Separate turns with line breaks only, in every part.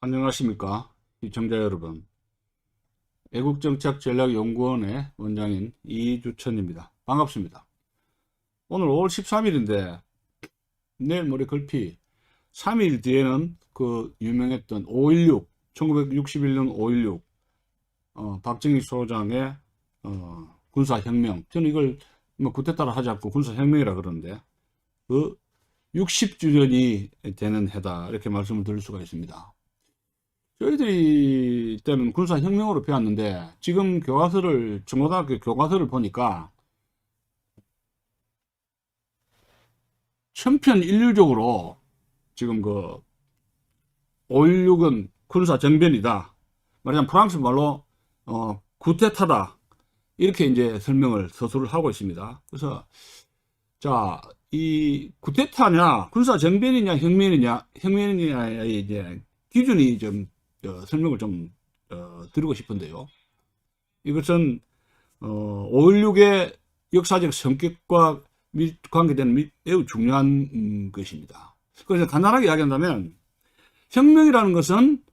안녕하십니까 시청자 여러분. 애국정책전략연구원의 원장인 이주천입니다. 반갑습니다. 오늘 5월 13일인데 내일 모레 걸피 3일 뒤에는 그 유명했던 5.16 1961년 5.16 박정희 소장의 군사혁명, 저는 이걸 뭐 쿠데타라 하지 않고 군사혁명이라 그러는데 그 60주년이 되는 해다, 이렇게 말씀을 드릴 수가 있습니다. 저희들이 때는 군사혁명으로 배웠는데 지금 교과서를, 중고등학교 교과서를 보니까 천편일률적으로 지금 그 5.16은 군사정변이다, 말하자면 프랑스 말로 쿠데타다, 이렇게 이제 설명을 서술을 하고 있습니다. 그래서 자, 이 쿠데타냐 군사정변이냐 혁명이냐의 이제 기준이 좀 설명을 좀 드리고 싶은데요. 이것은 5.16의 역사적 성격과 관계되는 매우 중요한 것입니다. 그래서 간단하게 이야기한다면 혁명이라는 것은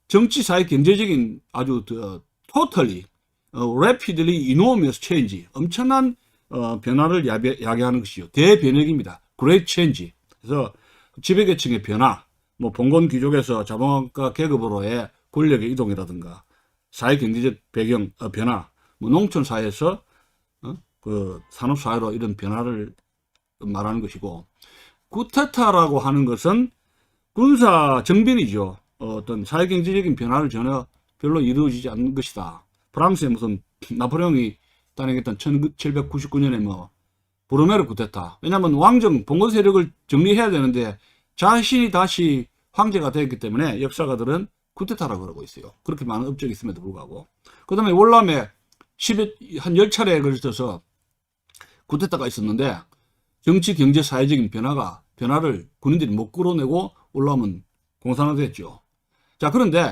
정치, 사회, 경제적인 아주 totally, rapidly enormous change, 엄청난 변화를 야기하는 것이요, 대변혁입니다. Great change. 그래서 지배계층의 변화, 뭐 봉건 귀족에서 자본가 계급으로의 권력의 이동이라든가 사회 경제적 배경 변화, 뭐 농촌 사회에서 그 산업 사회로 이런 변화를 말하는 것이고, 쿠데타라고 하는 것은 군사 정변이죠. 어떤 사회 경제적인 변화를 전혀 별로 이루어지지 않는 것이다. 프랑스의 무슨 나폴레옹이 단행했던 1799년에 뭐 브루메르 쿠데타, 왜냐하면 왕정 봉건 세력을 정리해야 되는데 자신이 다시 황제가 되었기 때문에 역사가들은 쿠데타라고 그러고 있어요. 그렇게 많은 업적이 있음에도 불구하고. 그 다음에 월남에 한 10차례에 걸쳐서 쿠데타가 있었는데 정치, 경제, 사회적인 변화를 군인들이 못 끌어내고 올라오면 공산화됐죠. 자, 그런데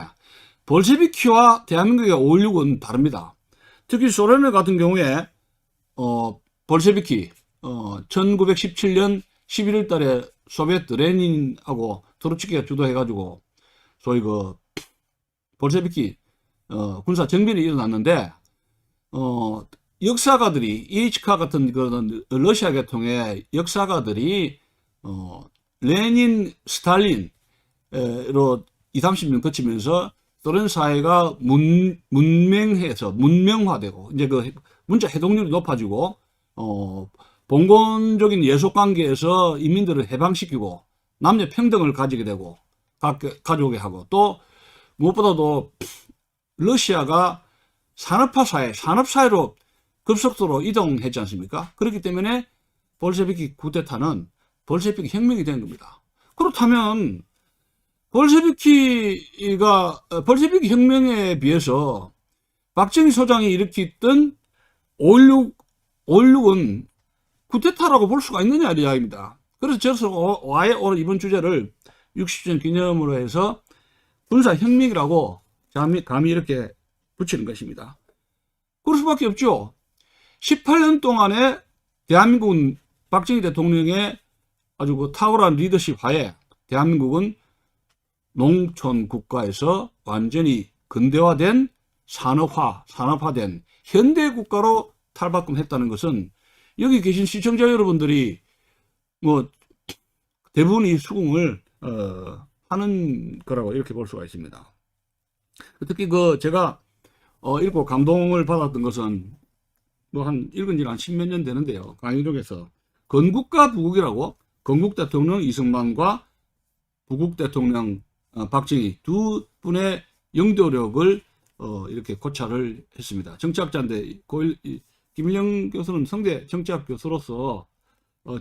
볼셰비키와 대한민국의 5.16은 다릅니다. 특히 소련 같은 경우에 볼셰비키 1917년 11월 달에 소비에트 레닌하고 트로츠키가 주도해가지고 소위 그 볼셰비키 군사 정변이 일어났는데 역사가들이 이에이치카 같은 그런 러시아 계통의 역사가들이 레닌, 스탈린으로 20, 30년 거치면서 소련 사회가 문명화되고 이제 그 문자 해독률이 높아지고 봉건적인 예속 관계에서 인민들을 해방시키고 남녀 평등을 가지게 되고 가져오게 하고, 또 무엇보다도 러시아가 산업사회로 급속도로 이동했지 않습니까? 그렇기 때문에 볼셰비키 쿠데타는 볼셰비키 혁명이 된 겁니다. 그렇다면 볼셰비키 혁명에 비해서 박정희 소장이 일으켰던 5.16은 쿠데타라고 볼 수가 있느냐, 이 이야기입니다. 그래서 저서 아예 오늘 이번 주제를 60주년 기념으로 해서 군사혁명이라고 감히 이렇게 붙이는 것입니다. 그럴 수밖에 없죠. 18년 동안에 대한민국은 박정희 대통령의 아주 그 탁월한 리더십 하에 대한민국은 농촌 국가에서 완전히 근대화된 산업화된 현대 국가로 탈바꿈했다는 것은 여기 계신 시청자 여러분들이 뭐 대부분이 수긍을 하는 거라고 이렇게 볼 수가 있습니다. 특히 그 제가 읽고 감동을 받았던 것은 뭐 한 읽은 지는 한 10몇 년 되는데요. 강의록에서 건국과 부국이라고, 건국 대통령 이승만과 부국 대통령 박정희 두 분의 영도력을 이렇게 고찰을 했습니다. 정치학자인데 김일영 교수는 성대 정치학 교수로서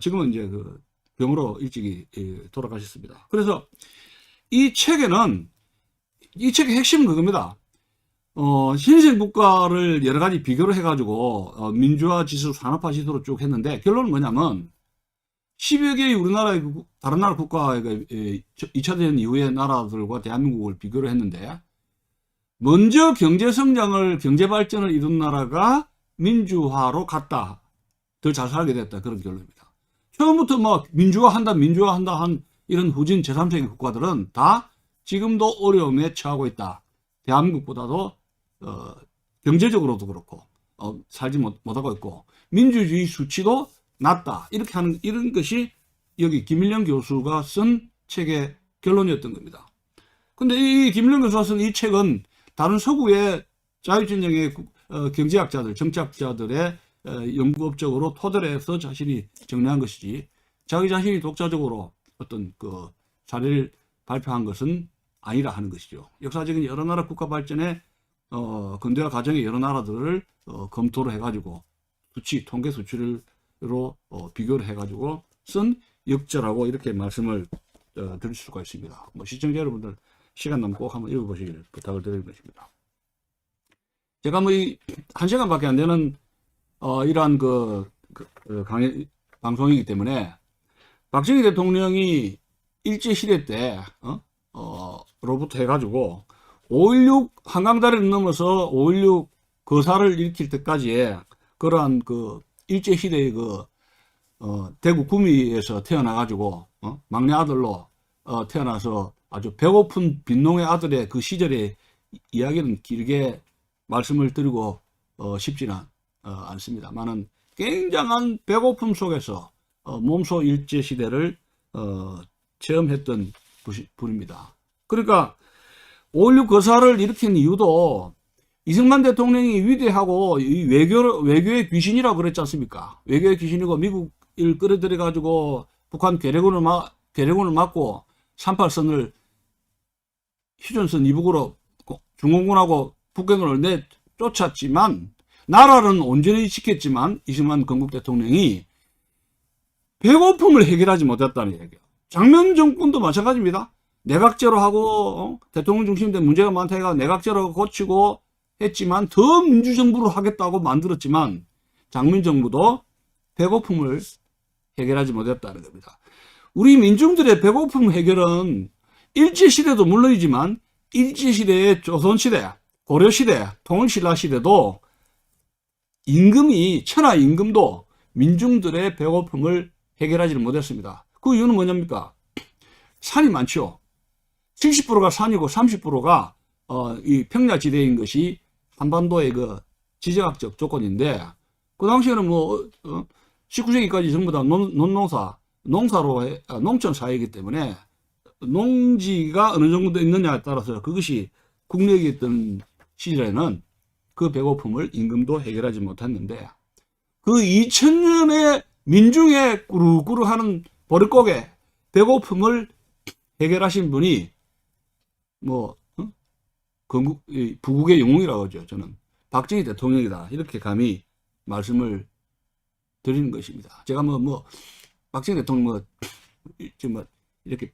지금은 이제 그 병으로 일찍이 돌아가셨습니다. 그래서 이 책의 핵심은 그겁니다. 신생 국가를 여러 가지 비교를 해가지고 민주화 지수, 산업화 지수로 쭉 했는데 결론은 뭐냐면 10여 개의 우리나라의 다른 나라 국가의 2차 대전 이후의 나라들과 대한민국을 비교를 했는데 먼저 경제 발전을 이룬 나라가 민주화로 갔다, 더 잘 살게 됐다, 그런 결론입니다. 처음부터 뭐 민주화한다 한 이런 후진 제3세계 국가들은 다 지금도 어려움에 처하고 있다. 대한민국보다도 경제적으로도 그렇고 살지 못하고 있고 민주주의 수치도 낮다. 이렇게 하는 이런 것이 여기 김일영 교수가 쓴 책의 결론이었던 겁니다. 근데 이 김일영 교수가 쓴 이 책은 다른 서구의 자유진영의 경제학자들, 정치학자들의 연구업적으로 토대로 해서 자신이 정리한 것이지 자기 자신이 독자적으로 어떤 그 사례를 발표한 것은 아니라 하는 것이죠. 역사적인 여러 나라 국가 발전에 근대화 과정의 여러 나라들을 검토를 해가지고 수치, 통계 수치로 비교를 해가지고 쓴 역저라고 이렇게 말씀을 드릴 수가 있습니다. 뭐 시청자 여러분들 시간 나면 꼭 한번 읽어보시기를 부탁을 드리는 것입니다. 제가 뭐 한 시간밖에 안 되는 이러한 강의 방송이기 때문에 박정희 대통령이 일제시대 때 로부터 해가지고 5.16 한강다리를 넘어서 5.16 거사를 일으킬 때까지의 그러한 그 일제시대의 대구 구미에서 태어나가지고 막내 아들로 태어나서 아주 배고픈 빈농의 아들의 그 시절의 이야기는 길게 말씀을 드리고 싶지는 않습니다만은 굉장한 배고픔 속에서 몸소 일제시대를 체험했던 분입니다. 그러니까 5.16 거사를 일으킨 이유도 이승만 대통령이 위대하고 외교의 귀신이라고 그랬지 않습니까? 외교의 귀신이고 미국을 끌어들여 가지고 북한 괴뢰군을 막고 38선을 휴전선 이북으로 중공군하고 북경을 내쫓았지만 나라는 온전히 지켰지만 이승만 건국 대통령이 배고픔을 해결하지 못했다는 얘기예요. 장면 정권도 마찬가지입니다. 내각제로 하고 대통령 중심된 문제가 많다 해가 내각제로 고치고 했지만 더 민주정부를 하겠다고 만들었지만 장면 정부도 배고픔을 해결하지 못했다는 겁니다. 우리 민중들의 배고픔 해결은 일제시대도 물론이지만 일제시대의 조선시대, 고려시대, 통일신라시대도 임금이 천하임금도 민중들의 배고픔을 해결하지를 못했습니다. 그 이유는 뭐냐입니까? 산이 많죠. 70%가 산이고 30%가 이 평야지대인 것이 한반도의 그 지정학적 조건인데 그 당시에는 뭐 19세기까지 전부 다 농촌 사회이기 때문에 농지가 어느 정도 있느냐에 따라서 그것이 국력이었던 시절에는 그 배고픔을 임금도 해결하지 못했는데 그 2000년의 민중의 꾸루꾸루 하는 보릿고개 배고픔을 해결하신 분이 뭐 부국의 영웅이라고 하죠. 저는 박정희 대통령이다 이렇게 감히 말씀을 드리는 것입니다. 제가 박정희 대통령 이렇게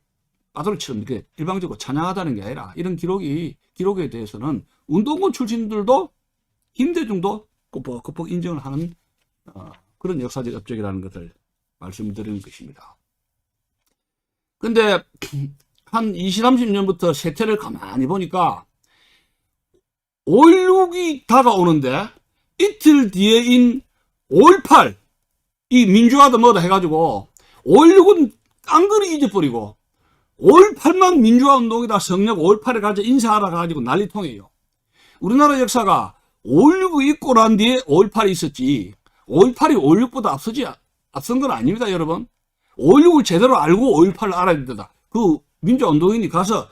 아들처럼 이렇게 일방적으로 찬양하다는 게 아니라 이런 기록에 대해서는 운동권 출신들도 김대중도 끄뻑끄뻑 인정을 하는 그런 역사적 업적이라는 것을 말씀드리는 것입니다. 근데 한 20, 30년부터 세태를 가만히 보니까 5.16이 다가오는데 이틀 뒤에인 5.18 이 민주화도 뭐다 해가지고 5.16은 깡그리 잊어버리고 5.18만 민주화 운동이다 성역 5.18에 가서 인사하러 가가지고 난리통이에요. 우리나라 역사가 5.16이 있고 난 뒤에 5.18이 있었지 5.18이 5.16보다 앞선 건 아닙니다 여러분. 5.16을 제대로 알고 5.18을 알아야 된다. 그 민주화 운동인이 가서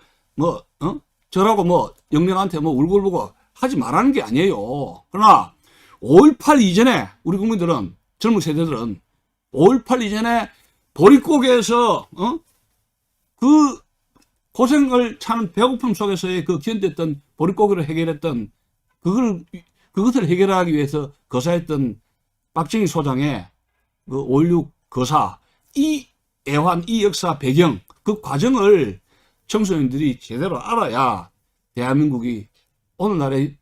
저라고 영령한테 울고불고 하지 말라는 게 아니에요. 그러나 5.18 이전에 우리 국민들은 젊은 세대들은 5.18 이전에 보릿고개에서 그 고생을 차는 배고픔 속에서의 그 견뎠던 보릿고개를 해결했던 그것을 해결하기 위해서 거사했던 박정희 소장의 그 5.16 거사 이 애환 이 역사 배경 그 과정을 청소년들이 제대로 알아야 대한민국이 오늘날의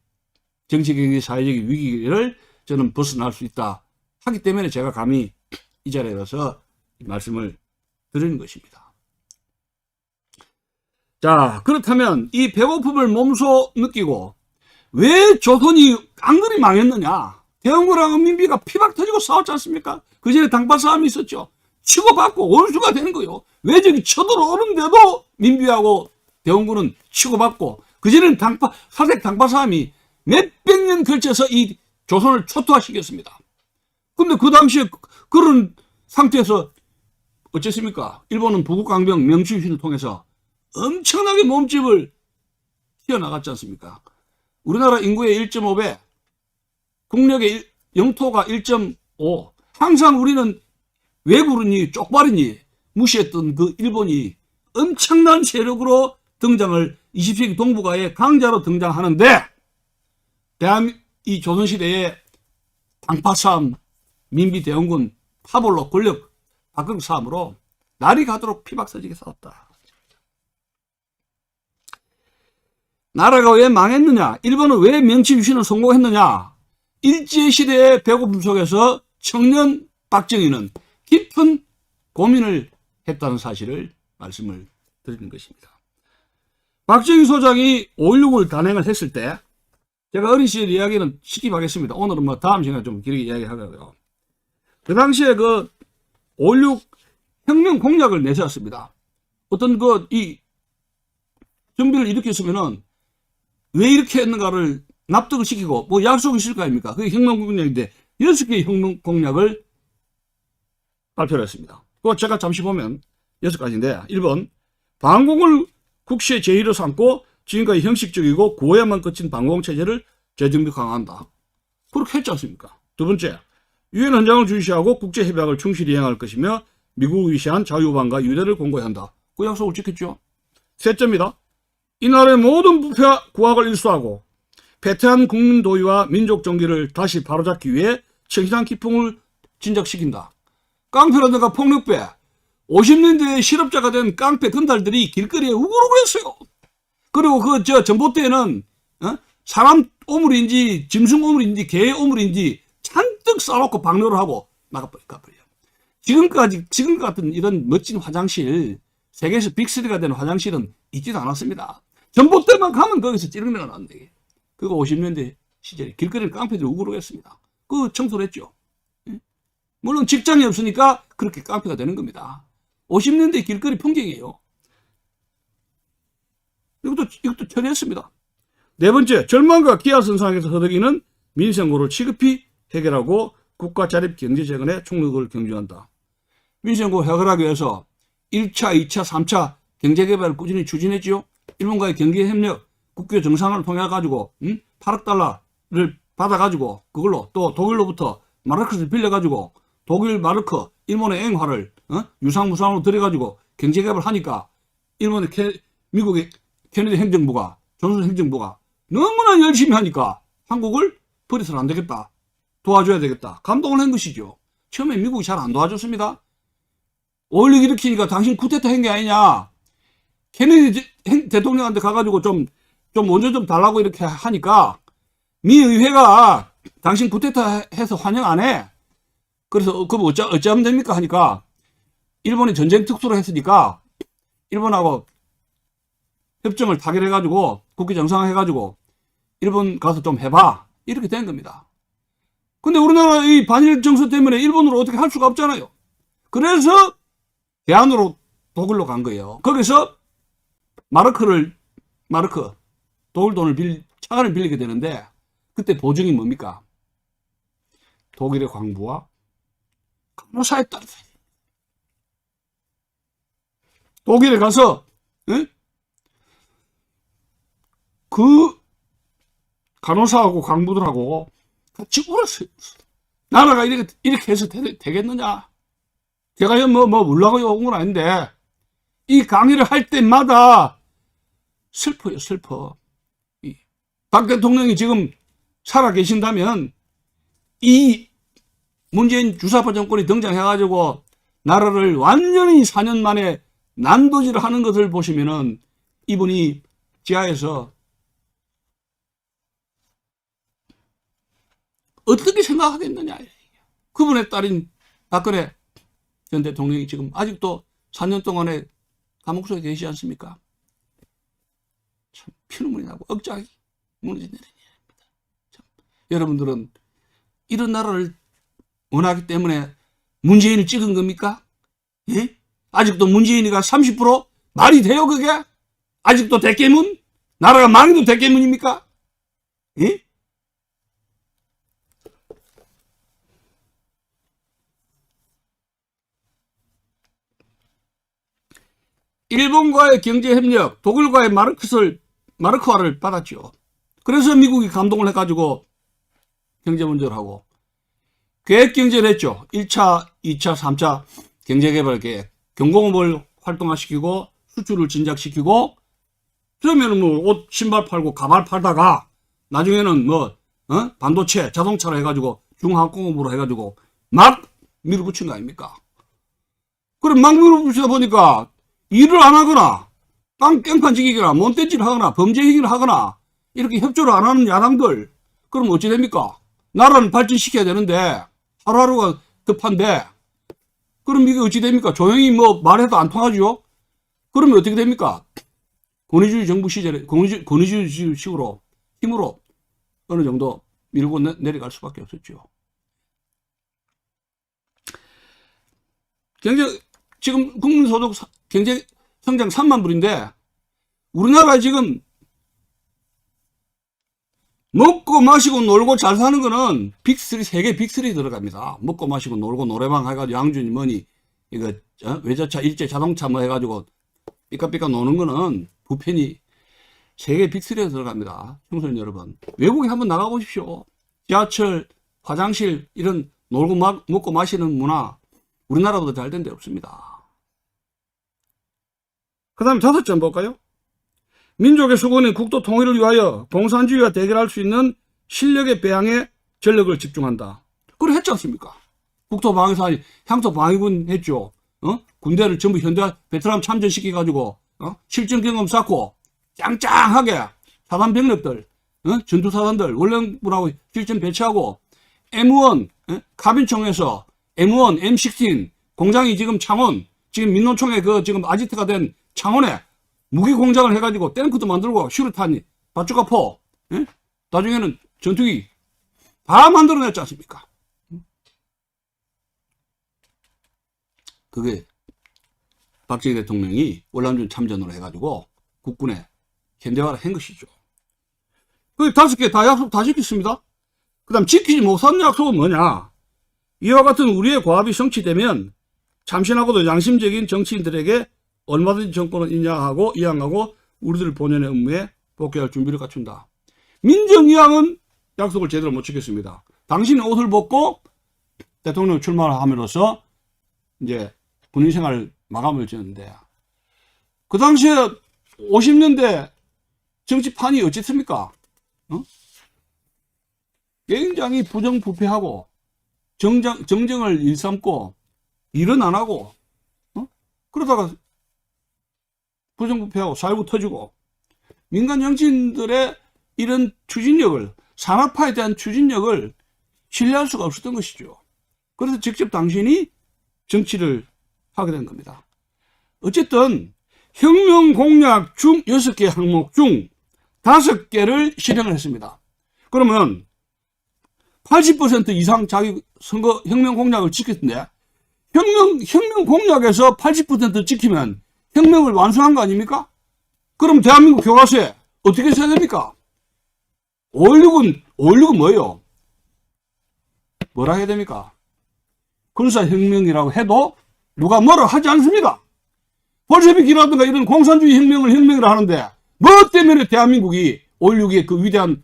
정치, 경제, 사회적인 위기를 저는 벗어날 수 있다 하기 때문에 제가 감히 이 자리에 가서 말씀을 드리는 것입니다. 자, 그렇다면 이 배고픔을 몸소 느끼고 왜 조선이 깡그리 망했느냐? 대원군하고 민비가 피박 터지고 싸웠지 않습니까? 그 전에 당파 싸움이 있었죠. 치고받고 원수가 되는 거예요. 왜 저기 쳐들어오는데도 민비하고 대원군은 치고받고 그전에는 사색 당파 싸움이 몇백 년 걸쳐서 이 조선을 초토화시켰습니다. 근데 그 당시에 그런 상태에서 어쨌습니까? 일본은 부국강병 명치유신을 통해서 엄청나게 몸집을 튀어나갔지 않습니까? 우리나라 인구의 1.5배, 국력의 영토가 1.5. 항상 우리는 왜구르니 쪽발이니 무시했던 그 일본이 엄청난 세력으로 등장을 20세기 동북아의 강자로 등장하는데 이 조선시대의 당파싸움, 민비대원군, 파벌로 권력 박극 싸움으로 날이 가도록 피박서지게 싸웠다. 나라가 왜 망했느냐? 일본은 왜 명치유신을 성공했느냐? 일제시대의 배고픔 속에서 청년 박정희는 깊은 고민을 했다는 사실을 말씀을 드리는 것입니다. 박정희 소장이 5.16을 단행을 했을 때 제가 어린 시절 이야기는 쉽게 하겠습니다. 오늘은 뭐 다음 시간에 좀 길게 이야기하고요. 그 당시에 그 5.16 혁명 공약을 내세웠습니다. 어떤 이 정비를 일으켰으면은 왜 이렇게 했는가를 납득을 시키고 뭐 약속이 있을 거 아닙니까? 그게 혁명 공약인데 6개의 혁명 공약을 발표를 했습니다. 그거 제가 잠시 보면 6가지인데 1번 반공을 국시의 제1로 삼고 지금까지 형식적이고 구호에만 그친 반공체제를 재정비 강화한다. 그렇게 했지 않습니까? 두 번째, 유엔 헌장을 중시하고 국제협약을 충실히 이행할 것이며 미국이 위시한 자유반과 유대를 공고히 한다. 그 약속을 지켰죠. 셋째입니다. 이 나라의 모든 부패와 구악을 일수하고 패퇴한 국민 도의와 민족 정기를 다시 바로잡기 위해 청신한 기풍을 진작시킨다. 깡패라든가 폭력배, 50년대에 실업자가 된 깡패 건달들이 길거리에 우글우글 했어요. 그리고 전봇대에는 사람 오물인지 짐승 오물인지 개 오물인지 잔뜩 싸놓고 방류를 하고 나가버려. 지금 같은 이런 멋진 화장실, 세계에서 빅3가 된 화장실은 있지도 않았습니다. 전봇대만 가면 거기서 찌르내가 나는데 그거 50년대 시절에 길거리에 깡패들이 우글우글 했습니다. 그 청소를 했죠. 물론 직장이 없으니까 그렇게 깡패가 되는 겁니다. 50년대 길거리 풍경이에요. 이것도 처리했습니다. 네 번째, 절망과 기아선상에서 허덕이는 민생고를 시급히 해결하고 국가 자립 경제재건에 총력을 경주한다. 민생고 해결하기 위해서 1차, 2차, 3차 경제개발을 꾸준히 추진했지요. 일본과의 경제협력, 국교 정상을 통해 가지고 8억 달러를 받아가지고 그걸로 또 독일로부터 마르크스를 빌려가지고 독일 마르크, 일본의 앵화를 유상무상으로 들여가지고 경제개발을 하니까 미국의 케네디 행정부가, 존슨 행정부가 너무나 열심히 하니까 한국을 버려서는 안 되겠다. 도와줘야 되겠다. 감동을 한 것이죠. 처음에 미국이 잘 안 도와줬습니다. 5.16 일으키니까 당신 쿠데타 한 게 아니냐. 케네디 대통령한테 가가지고 좀 먼저 좀 달라고 이렇게 하니까 미 의회가 당신 쿠데타 해서 환영 안 해. 그래서 그럼 어찌하면 됩니까 하니까 일본이 전쟁 특수로 했으니까 일본하고 협정을 타결해가지고 국회 정상화해가지고 일본 가서 좀 해봐 이렇게 된 겁니다. 근데 우리나라 이 반일 정서 때문에 일본으로 어떻게 할 수가 없잖아요. 그래서 대안으로 독일로 간 거예요. 거기서 마르크 독일 돈을 차관을 빌리게 되는데 그때 보증이 뭡니까? 독일의 광부와 간호사에 따라 독일에 가서 그 간호사하고 광부들하고 같이 울었어요. 나라가 이렇게 해서 되겠느냐? 제가 뭐 울라고 온 건 아닌데 이 강의를 할 때마다 슬퍼요, 슬퍼. 박 대통령이 지금 살아 계신다면 이 문재인 주사파 정권이 등장해가지고 나라를 완전히 4년 만에 난도질을 하는 것을 보시면은 이분이 지하에서 어떻게 생각하겠느냐. 그분의 딸인 박근혜 전 대통령이 지금 아직도 4년 동안에 감옥 속에 계시지 않습니까? 참 피눈물이 나고 억장이 무너지는 일입니다. 여러분들은 이런 나라를 원하기 때문에 문재인을 찍은 겁니까? 예? 아직도 문재인이가 30% 말이 돼요 그게? 아직도 대깨문? 나라가 망해도 대깨문입니까? 예? 일본과의 경제협력, 독일과의 마르크화를 받았죠. 그래서 미국이 감동을 해가지고 경제 문제를 하고 계획경제를 했죠. 1차, 2차, 3차 경제개발계획, 경공업을 활동화시키고 수출을 진작시키고 그러면 뭐 옷, 신발 팔고 가발 팔다가 나중에는 뭐 반도체, 자동차로 해가지고 중화학공업으로 해가지고 막 밀어붙인 거 아닙니까? 그럼 막 밀어붙이다 보니까 일을 안 하거나 깽판 지기거나 몬떼질을 하거나 범죄 행위를 하거나 이렇게 협조를 안 하는 야당들 그럼 어찌 됩니까? 나라는 발전시켜야 되는데 하루하루가 급한데 그럼 이게 어찌 됩니까? 조용히 뭐 말해도 안 통하죠? 그러면 어떻게 됩니까? 권위주의 정부 시절에 권위주의식으로 힘으로 어느 정도 밀고 내려갈 수밖에 없었죠. 지금 국민소득 경제 성장 3만 불인데 우리나라 지금 먹고 마시고 놀고 잘 사는 거는 빅3, 세계 빅3 들어갑니다. 먹고 마시고 놀고 노래방 해가지고 양준이 뭐니 이거 외제차 일제 자동차 뭐 해가지고 삐까삐까 노는 거는 부편이 세계 빅3에 들어갑니다. 청소년 여러분 외국에 한번 나가보십시오. 지하철 화장실 이런 놀고 먹고 마시는 문화 우리나라보다 잘 된 데 없습니다. 그 다음에 5점 볼까요? 민족의 수건인 국토 통일을 위하여 공산주의와 대결할 수 있는 실력의 배양에 전력을 집중한다. 그걸 했지 않습니까? 국토방위사니 향토방위군 했죠. 군대를 전부 현대 베트남 참전시켜가지고 실전 경험 쌓고 짱짱하게 사단 병력들 전투사단들 원령부라고 실전 배치하고 M1 카빈총에서 M1, M16 공장이 지금 창원 지금 민노총에 그 지금 아지트가 된 창원에 무기 공장을 해가지고 탱크도 만들고 슈르탄이 바주카포 나중에는 전투기 다 만들어냈지 않습니까? 그게 박정희 대통령이 월남전 참전으로 해가지고 국군에 현대화를 한 것이죠. 그 5개 다 약속 다 지켰습니다. 그 다음 지키지 못한 약속은 뭐냐? 이와 같은 우리의 고합이 성취되면 참신하고도 양심적인 정치인들에게 얼마든지 정권을 이양하고 우리들 본연의 업무에 복귀할 준비를 갖춘다. 민정이양은 약속을 제대로 못 지켰습니다. 당신은 옷을 벗고 대통령 출마를 함으로써 이제 군인 생활 마감을 지었는데 그 당시에 50년대 정치판이 어쨌습니까? 굉장히 부정부패하고 정쟁을 일삼고 일은 안 하고 그러다가 부정부패하고 살고 터지고 민간 정치인들의 이런 추진력을 산업화에 대한 추진력을 신뢰할 수가 없었던 것이죠. 그래서 직접 당신이 정치를 하게 된 겁니다. 어쨌든 혁명 공약 중 6개 항목 중 5개를 실행을 했습니다. 그러면 80% 이상 자기 선거 혁명 공약을 지켰는데 혁명 공약에서 80% 지키면 혁명을 완수한 거 아닙니까? 그럼 대한민국 교과서에 어떻게 써야 됩니까? 5.16은 뭐예요? 뭐라 해야 됩니까? 군사혁명이라고 해도 누가 뭐라 하지 않습니다. 볼셰비키라든가 이런 공산주의 혁명을 하는데 뭐 때문에 대한민국이 5.16의 그 위대한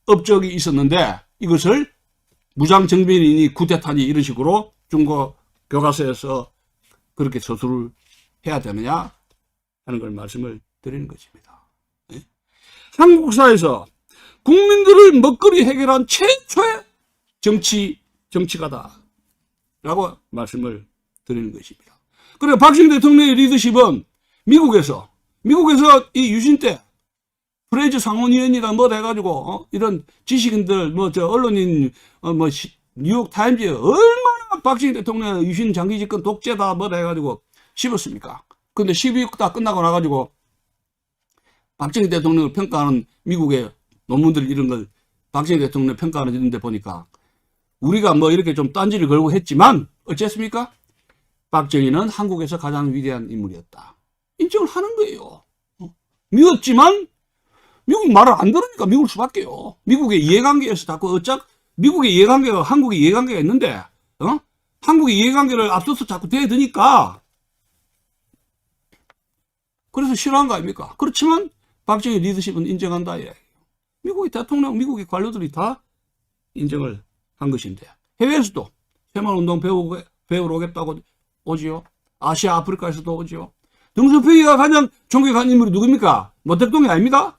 업적이 있었는데 이것을 무장정변이니 쿠데타니 이런 식으로 중국 교과서에서 그렇게 서술을 해야 되느냐 하는 걸 말씀을 드리는 것입니다. 네? 한국사에서 국민들을 먹거리 해결한 최초의 정치가다 라고 말씀을 드리는 것입니다. 그리고 박정희 대통령의 리더십은 미국에서 이 유신 때 프레이즈 상원의원이다 뭐 해가지고 이런 지식인들 언론인 뉴욕 타임즈에 얼마나 박정희 대통령의 유신 장기 집권 독재다 뭐 해가지고 씹었습니까? 근데 12국 다 끝나고 나가지고 박정희 대통령을 평가하는 미국의 논문들 이런 걸 박정희 대통령을 평가하는 이런 데 보니까 우리가 뭐 이렇게 좀 딴지를 걸고 했지만 어쨌습니까? 박정희는 한국에서 가장 위대한 인물이었다. 인정을 하는 거예요. 미웠지만 미국 말을 안 들으니까 미울 수밖에요. 미국의 이해관계에서 자꾸 미국의 이해관계가 한국의 이해관계가 있는데 한국의 이해관계를 앞서서 자꾸 대드니까 그래서 싫어한 거 아닙니까? 그렇지만 박정희 리더십은 인정한다. 미국의 대통령, 미국의 관료들이 다 인정을 한 것인데 해외에서도 새마을운동 배우러 오겠다고 오지요. 아시아, 아프리카에서도 오지요. 등소평이가 가장 존경한 인물이 누굽니까? 모택동이 아닙니까?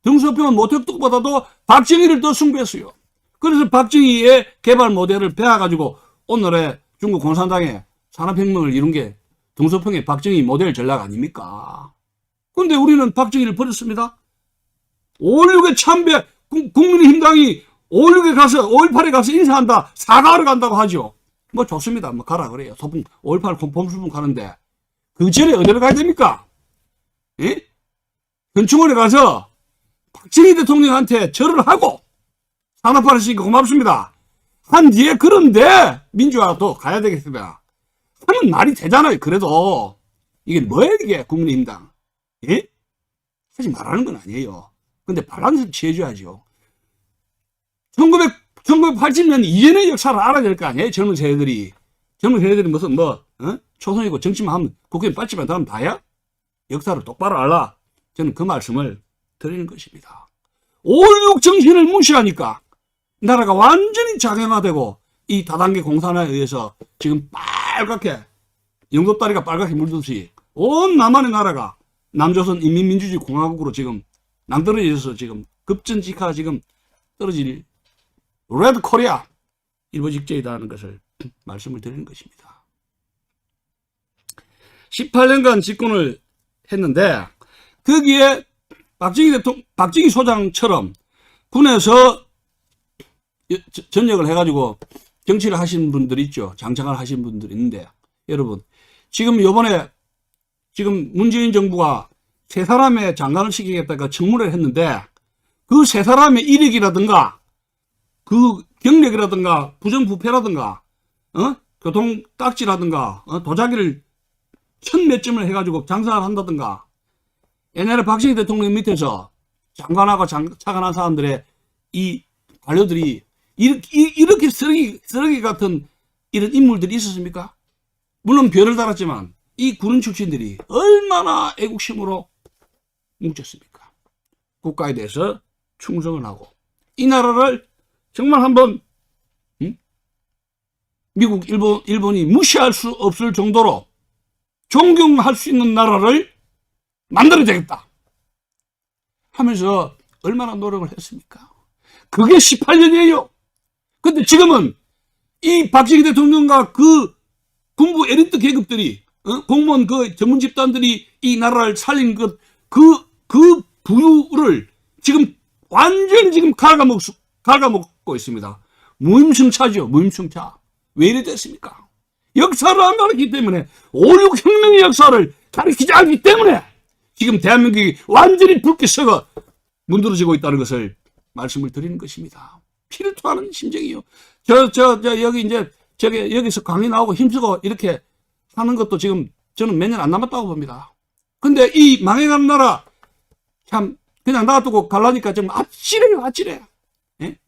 등소평은 모택동보다도 박정희를 더 숭배했어요. 그래서 박정희의 개발 모델을 배워가지고 오늘의 중국 공산당의 산업혁명을 이룬 게 등소평의 박정희 모델 전략 아닙니까? 근데 우리는 박정희를 버렸습니다. 5.16의 참배, 국민의힘당이 5.16에 가서, 5.18에 가서 인사한다, 사과하러 간다고 하죠. 뭐 좋습니다. 뭐 가라 그래요. 소풍, 5.18 봄수분 가는데. 그 전에 어디로 가야 됩니까? 예? 현충원에 가서 박정희 대통령한테 절을 하고, 산업화했으니까 고맙습니다. 한 뒤에 그런데 민주화도 가야 되겠습니다. 하면 말이 되잖아요. 그래도. 이게 뭐예요, 이게, 국민의힘당. 예? 하지 말라는 건 아니에요. 근데 바람에서 취해줘야죠. 1980년 이전의 역사를 알아야 될 거 아니에요? 젊은 세대들이 무슨 초선이고 정치만 하면 국회의원 빨치만 다음 다야? 역사를 똑바로 알라. 저는 그 말씀을 드리는 것입니다. 5.16 정신을 무시하니까 나라가 완전히 작용화되고 이 다단계 공산화에 의해서 지금 빨갛게 영도다리가 빨갛게 물듯이 온 남한의 나라가 남조선 인민민주주의 공화국으로 지금 낭떠러지에서 지금 급전직하 지금 떨어질 레드 코리아 일보 직전이라는 것을 말씀을 드리는 것입니다. 18년간 집권을 했는데 거기에 박정희 소장처럼 군에서 전역을 해가지고 정치를 하신 분들이 있죠. 장창을 하신 분들이 있는데 여러분 지금 요번에 지금 문재인 정부가 세 사람의 장관을 시키겠다가 청문회를 했는데 그 세 사람의 이력이라든가 그 경력이라든가 부정부패라든가 교통 딱지라든가 도자기를 천몇 점을 해가지고 장사를 한다든가 옛날에 박정희 대통령 밑에서 장관하고 차관한 사람들의 이 관료들이 이렇게 쓰레기 같은 이런 인물들이 있었습니까? 물론 별을 달았지만 이 군인 출신들이 얼마나 애국심으로 뭉쳤습니까? 국가에 대해서 충성을 하고 이 나라를 정말 한번 미국, 일본이 무시할 수 없을 정도로 존경할 수 있는 나라를 만들어야 되겠다 하면서 얼마나 노력을 했습니까? 그게 18년이에요. 근데 지금은 이 박정희 대통령과 그 군부 엘리트 계급들이 공무원 그 전문 집단들이 이 나라를 살린 그 부유를 지금 완전히 지금 갉아먹고 있습니다. 무임승차죠. 무임승차. 왜 이래 됐습니까? 역사를 안 가르치기 때문에 5.16 혁명의 역사를 가르치지 않기 때문에 지금 대한민국이 완전히 붉게 썩어 문드러지고 있다는 것을 말씀을 드리는 것입니다. 피를 토하는 심정이요. 여기 이제 여기서 강의 나오고 힘쓰고 이렇게 하는 것도 지금 저는 몇 년 안 남았다고 봅니다. 근데 이 망해간 나라 참 그냥 놔두고 갈라니까 좀 아찔해요. 아찔해. 예?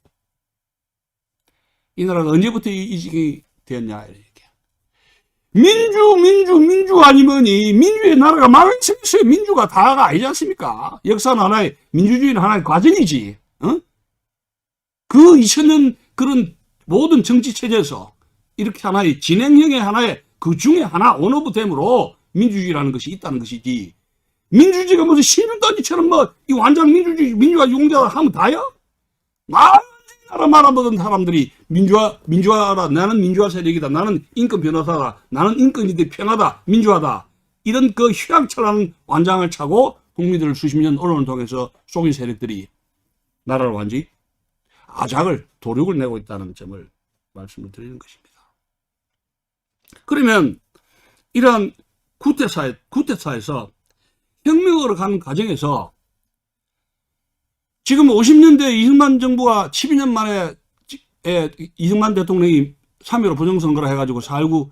이 나라가 언제부터 이직이 되었냐 이렇게. 민주 아니면이 민주의 나라가 망했어요. 민주가 다가 아니지 않습니까? 역사는 하나의 민주주의는 하나의 과정이지. 그 2000년 그런 모든 정치 체제에서 이렇게 하나의 진행형의 하나의 그 중에 하나 원오브댐으로 민주주의라는 것이 있다는 것이지. 민주주의가 무슨 신분단지처럼 이 완전 민주화 유공자를 하면 다야? 나라 말아먹은 사람들이 민주화라, 나는 민주화 세력이다, 나는 인권 변호사다, 나는 인권이들 편하다, 민주화다. 이런 그 휘황찬란한 완장을 차고 국민들을 수십 년 언론을 통해서 속인 세력들이 나라를 완전히 아작을, 도륙을 내고 있다는 점을 말씀을 드리는 것입니다. 그러면 이러한 구태사에서 혁명으로 가는 과정에서 지금 50년대 이승만 정부가 12년 만에 이승만 대통령이 3.15 부정선거를 해가지고 4.19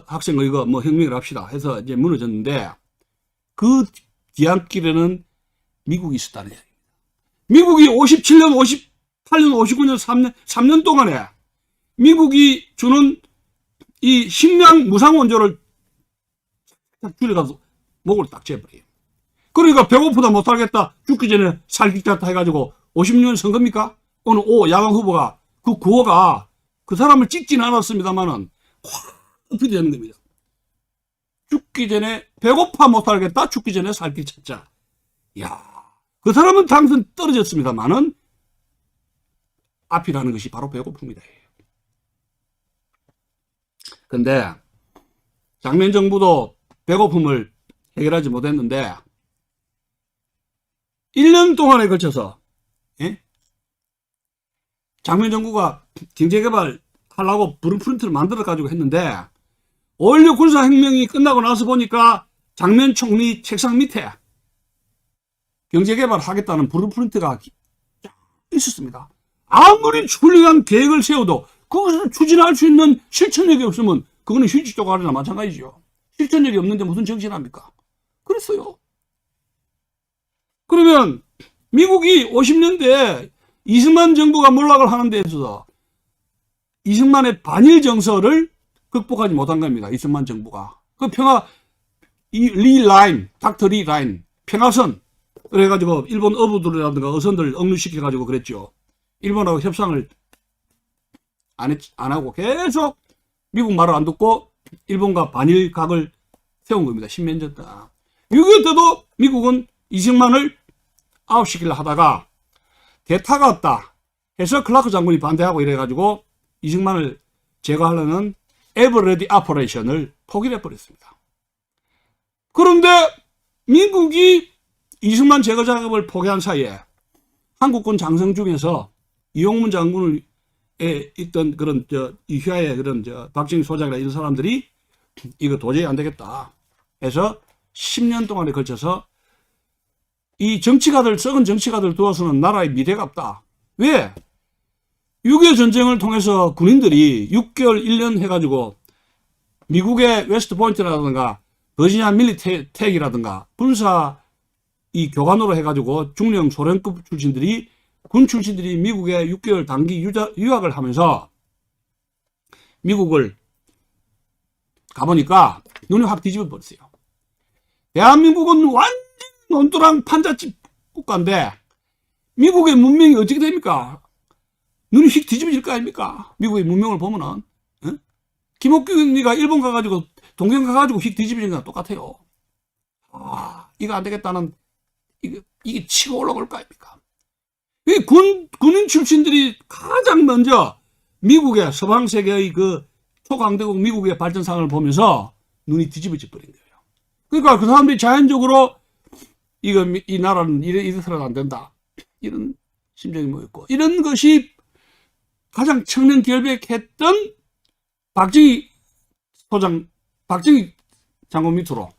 학생의거 혁명을 합시다 해서 이제 무너졌는데 그 뒤안길에는 미국이 있었다는 이야기입니다. 미국이 57년, 58년, 59년 3년 동안에 미국이 주는 이 식량 무상 원조를 딱 줄여가지고 목을 딱 재버려요. 그러니까 배고프다 못 살겠다, 죽기 전에 살기 겠다 해가지고 50년 선 겁니까? 오늘 야당 후보가 그 구호가 그 사람을 찍지는 않았습니다만은 확 어필되는 겁니다. 죽기 전에 배고파 못 살겠다, 죽기 전에 살길 찾자. 이야, 그 사람은 당선 떨어졌습니다만은 앞이라는 것이 바로 배고픕니다. 근데 장면 정부도 배고픔을 해결하지 못했는데 1년 동안에 걸쳐서 장면 정부가 경제개발 하려고 브루프린트를 만들어 가지고 했는데 5.16 군사혁명이 끝나고 나서 보니까 장면 총리 책상 밑에 경제개발 하겠다는 브루프린트가 있었습니다. 아무리 훌륭한 계획을 세워도 그것을 추진할 수 있는 실천력이 없으면 그거는 휴지 쪼가리나 마찬가지죠. 실천력이 없는데 무슨 정신합니까? 그랬어요. 그러면 미국이 50년대에 이승만 정부가 몰락을 하는 데 있어서 이승만의 반일 정서를 극복하지 못한 겁니다. 이승만 정부가. 그 리 라인, 닥터 리 라인, 평화선. 그래가지고 일본 어부들이라든가 어선들 억류시켜가지고 그랬죠. 일본하고 협상을 안 하고 계속 미국 말을 안 듣고 일본과 반일 각을 세운 겁니다. 10년 전 동안. 6.25 때도 미국은 이승만을 아웃시키려 하다가 대타가 없다 해서 클라크 장군이 반대하고 이래가지고 이승만을 제거하려는 에버레디 아퍼레이션을 포기해 버렸습니다. 그런데 미국이 이승만 제거 작업을 포기한 사이에 한국군 장성 중에서 이용문 장군을 있던 그런 이휘하의 그런 박정희 소장이나 이런 사람들이 이거 도저히 안 되겠다 해서 10년 동안에 걸쳐서 이 정치가들, 썩은 정치가들 두어서는 나라의 미래가 없다. 왜? 6.25 전쟁을 통해서 군인들이 6개월, 1년 해가지고 미국의 웨스트 포인트라든가 버지니아 밀리텍이라든가 군사 이 교관으로 해가지고 중령 소련급 출신들이 군 출신들이 미국에 6개월 단기 유학을 하면서 미국을 가보니까 눈이 확 뒤집어 버렸어요. 대한민국은 완전 논두랑 판잣집 국가인데 미국의 문명이 어떻게 됩니까? 눈이 휙 뒤집어질 거 아닙니까? 미국의 문명을 보면은 김옥균이가 일본 가가지고 동경 가가지고 휙 뒤집어진 거랑 똑같아요. 이거 안 되겠다는 이게 치고 올라올 거 아닙니까? 군인 출신들이 가장 먼저 미국의 서방 세계의 그 초강대국 미국의 발전상을 보면서 눈이 뒤집어져 버린 거예요. 그러니까 그 사람들이 자연적으로 이 나라는 이래서는 안 된다. 이런 심정이 모였고, 이런 것이 가장 청렴결백했던 박정희 장군 밑으로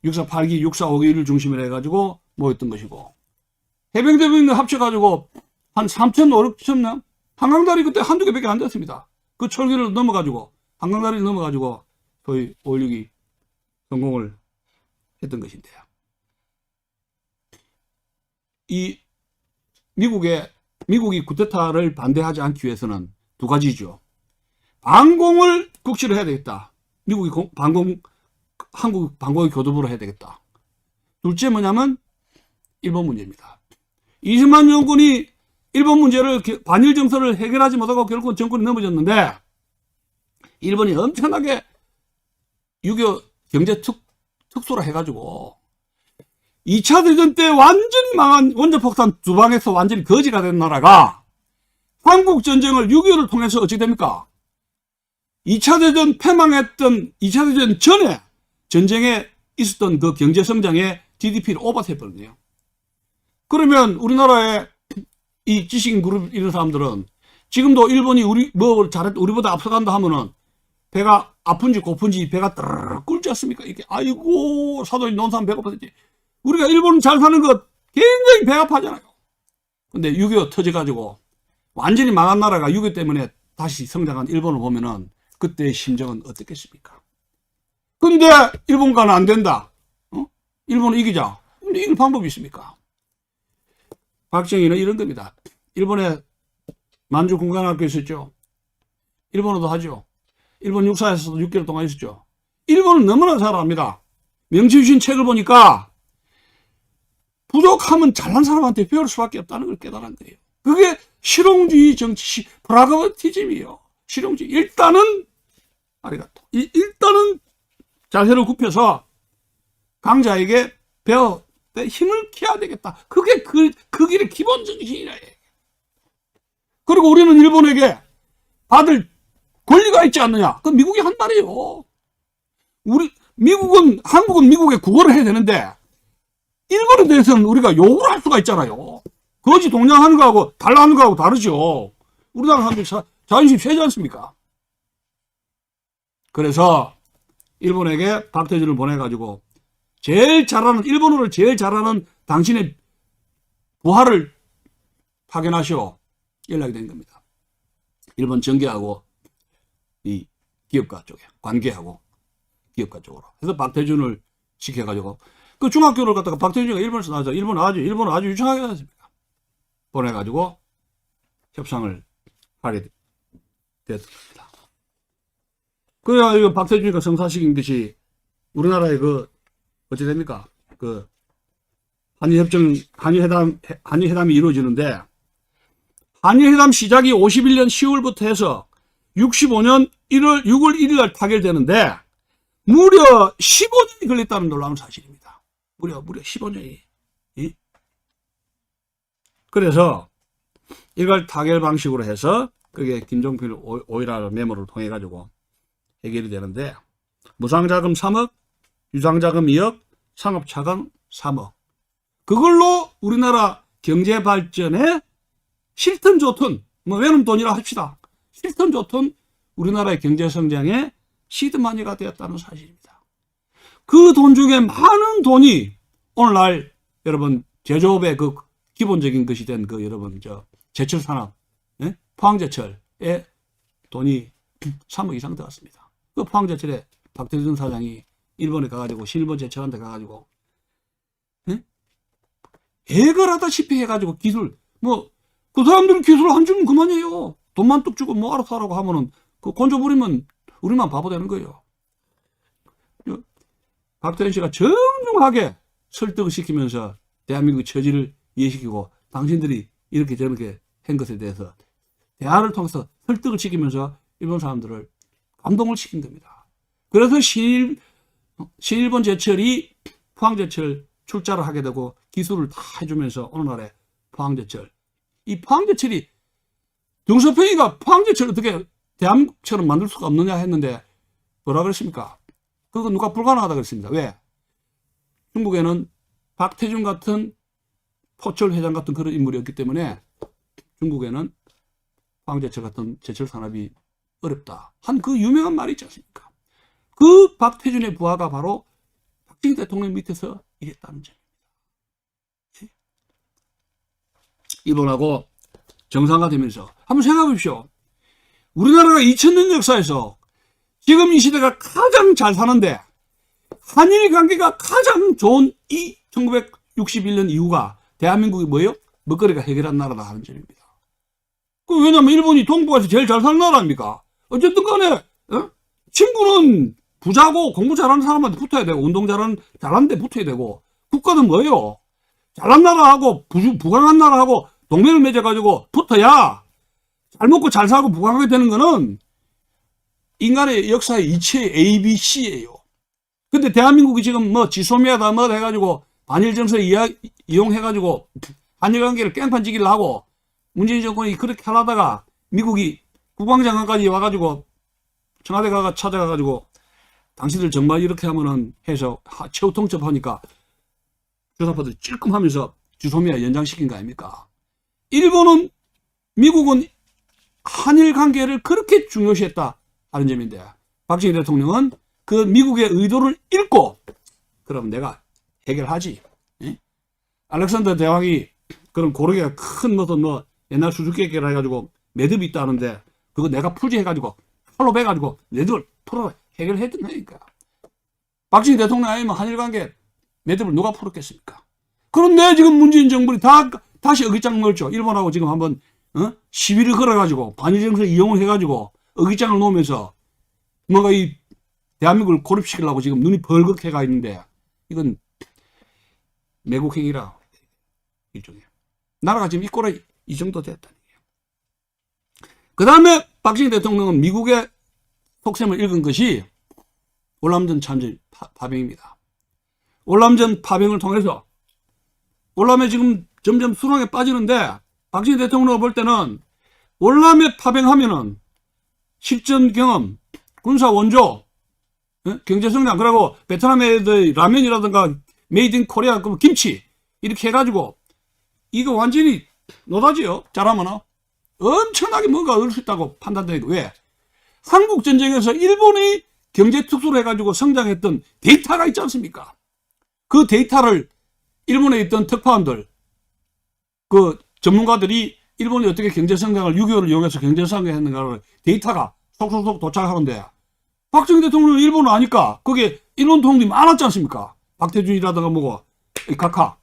6.48기, 6.45기를 중심으로 해가지고 모였던 것이고, 해병대병들 합쳐가지고 한 3,500, 6,000명? 한강다리 그때 한두 개밖에 안 됐습니다. 그 철기를 넘어가지고, 한강다리를 넘어가지고 소위 5.16이 성공을 했던 것인데요. 미국이 쿠데타를 반대하지 않기 위해서는 두 가지죠. 반공을 국시를 해야 되겠다. 미국이 한국 반공의 교두보로 해야 되겠다. 둘째 뭐냐면 일본 문제입니다. 이승만 정권이 일본 문제를 반일 정서를 해결하지 못하고 결국 정권이 넘어졌는데 일본이 엄청나게 6.25 경제 특수라 해가지고 2차 대전 때 완전히 망한 원자폭탄 두 방에서 완전히 거지가 된 나라가 한국 전쟁을 6.25를 통해서 어떻게 됩니까? 2차 대전 패망했던 2차 대전 전에 전쟁에 있었던 그 경제 성장의 GDP를 오버해버렸네요. 그러면 우리나라의 이 지식인 그룹 이런 사람들은 지금도 일본이 우리보다 앞서간다 하면은 배가 아픈지 고픈지 배가 따르르 끓지 않습니까? 이렇게 아이고 사도인 논산 배고프지. 우리가 일본은 잘 사는 것 굉장히 배 아파하잖아요. 근데 6.25 터져가지고 완전히 망한 나라가 6.25 때문에 다시 성장한 일본을 보면은 그때의 심정은 어떻겠습니까? 근데 일본과는 안 된다. 일본은 이기자. 근데 이길 방법이 있습니까? 박정희는 이런 겁니다. 일본에 만주 공관학교 있었죠. 일본어도 하죠. 일본 육사에서도 6개월 동안 있었죠. 일본을 너무나 잘 압니다. 명치 주신 책을 보니까 부족하면 잘난 사람한테 배울 수밖에 없다는 걸 깨달은 거예요. 그게 실용주의 정치, 프라그마티즘이에요. 실용주의. 일단은 아리가또. 일단은 자세를 굽혀서 강자에게 배워 힘을 키워야 되겠다. 그게 그 길의 기본 정신이라 해. 그리고 우리는 일본에게 받을 권리가 있지 않느냐? 그 미국이 한 말이에요. 한국은 미국에 구걸을 해야 되는데, 일본에 대해서는 우리가 요구를 할 수가 있잖아요. 거지 동냥하는 거하고 달라하는 거하고 다르죠. 우리나라 사람들이 자존심 세지 않습니까? 그래서 일본에게 박태준을 보내가지고 일본어를 제일 잘하는 당신의 부하를 파견하시오. 연락이 된 겁니다. 일본 정계하고 이 기업가 쪽에 관계하고 기업가 쪽으로. 그래서 박태준을 시켜가지고 그 중학교를 갖다가 박태준이가 일본에서 나와서 일본 아주 유창하게 나왔습니다. 보내가지고 협상을 하게 됐습니다. 그래가지고 박태준이가 성사시킨 것이 우리나라의 어찌 됩니까? 한일회담이 이루어지는데, 한일회담 시작이 51년 10월부터 해서 65년 6월 1일 날 타결되는데, 무려 15년이 걸렸다는 놀라운 사실입니다. 무려 15년이. 그래서 이걸 타결 방식으로 해서 그게 김종필 오일화 메모를 통해 가지고 해결이 되는데, 무상자금 3억, 유상자금 2억, 상업자금 3억. 그걸로 우리나라 경제발전에 실튼 좋든, 외놈 돈이라 합시다. 실튼 좋든 우리나라의 경제성장에 시드마니가 되었다는 사실입니다. 그 돈 중에 많은 돈이 오늘날 여러분 제조업의 그 기본적인 것이 된 여러분 제철산업, 포항제철에 돈이 3억 이상 들어갔습니다. 그 포항제철에 박태준 사장이 일본에 가가지고 신일본 제철한테 가가지고 애걸하다시피 해가지고 기술 그 사람들은 기술 한 주면 그만이에요. 돈만 뚝 주고 알아서 하라고 하면은 그 건조 부리면 우리만 바보 되는 거예요. 박태준 씨가 정중하게 설득을 시키면서 대한민국 처지를 이해시키고 당신들이 이렇게 저렇게 한 것에 대해서 대화를 통해서 설득을 시키면서 일본 사람들을 감동을 시킨 겁니다. 그래서 신일본 제철이 포항제철 출자를 하게 되고 기술을 다 해주면서 오늘날의 포항제철. 이 포항제철이 등소평이가 포항제철 어떻게 대한민국처럼 만들 수가 없느냐 했는데 뭐라 그랬습니까? 그거 누가 불가능하다 그랬습니다. 왜? 중국에는 박태준 같은 포철 회장 같은 그런 인물이 없기 때문에 중국에는 포항제철 같은 제철 산업이 어렵다 한 그 유명한 말이 있지 않습니까? 그 박태준의 부하가 바로 박정희 대통령 밑에서 일했다는 점입니다. 일본하고 정상화 되면서 한번 생각해 보십시오. 우리나라가 2000년 역사에서 지금 이 시대가 가장 잘 사는데 한일 관계가 가장 좋은 이 1961년 이후가 대한민국이 뭐예요? 먹거리가 해결한 나라다 하는 점입니다. 왜냐면 일본이 동북아에서 제일 잘 사는 나라 아닙니까? 어쨌든 간에 친구는 부자고 공부 잘하는 사람한테 붙어야 되고 운동 잘하는 데 붙어야 되고 국가는 뭐예요? 잘난 나라하고 부강한 나라하고 동맹을 맺어가지고 붙어야 잘 먹고 잘 살고 부강하게 되는 거는 인간의 역사의 이치의 ABC예요. 근데 대한민국이 지금 지소미아다 해가지고 반일 정서 이용해가지고 한일 관계를 깽판지기를 하고 문재인 정권이 그렇게 하다가 미국이 국방장관까지 와가지고 청와대 가가 찾아가가지고 당신들 정말 이렇게 하면은 해서 최후 통첩하니까 조사파들이 찔끔하면서 주소미아 연장시킨 거 아닙니까? 일본은 미국은 한일 관계를 그렇게 중요시했다 하는 점인데 박정희 대통령은 그 미국의 의도를 읽고 그럼 내가 해결하지. 알렉산더 대왕이 그런 고르게가 큰 무슨 옛날 수수께끼를 해가지고 매듭이 있다는데 그거 내가 풀지 해가지고 칼로 베가지고 매듭을 풀어 해결했던 거니까. 박정희 대통령 아니면 한일 관계 매듭을 누가 풀었겠습니까? 그런데 지금 문재인 정부는 다 다시 어깃장 넣었죠. 일본하고 지금 한번 시비를 걸어가지고 반일정서 이용을 해가지고 어깃장을 놓으면서 뭔가 이 대한민국을 고립시키려고 지금 눈이 벌겋게 있는데 이건 매국행위라 일종의 나라가 지금 이 꼴에 이 정도 됐다는 거예요. 그 다음에 박정희 대통령은 미국의 속셈을 읽은 것이 월남전 참전 파병입니다. 월남전 파병을 통해서 월남에 지금 점점 수렁에 빠지는데 박정희 대통령을 볼 때는 월남에 파병하면은 실전 경험, 군사 원조, 경제 성장, 그리고 베트남의 라면이라든가 메이드 인 코리아 김치 이렇게 해가지고 이거 완전히 노다지요. 잘하면은 엄청나게 뭔가 얻을 수 있다고 판단되고. 왜? 한국전쟁에서 일본이 경제 특수로 해가지고 성장했던 데이터가 있지 않습니까? 그 데이터를 일본에 있던 특파원들, 그 전문가들이 일본이 어떻게 경제 성장을 6.25를 이용해서 경제 성장했는가를 데이터가 속속속 도착하는데 박정희 대통령은 일본을 아니까 거기에 일본 통일이 많았지 않습니까? 박태준이라든가 뭐고 각하.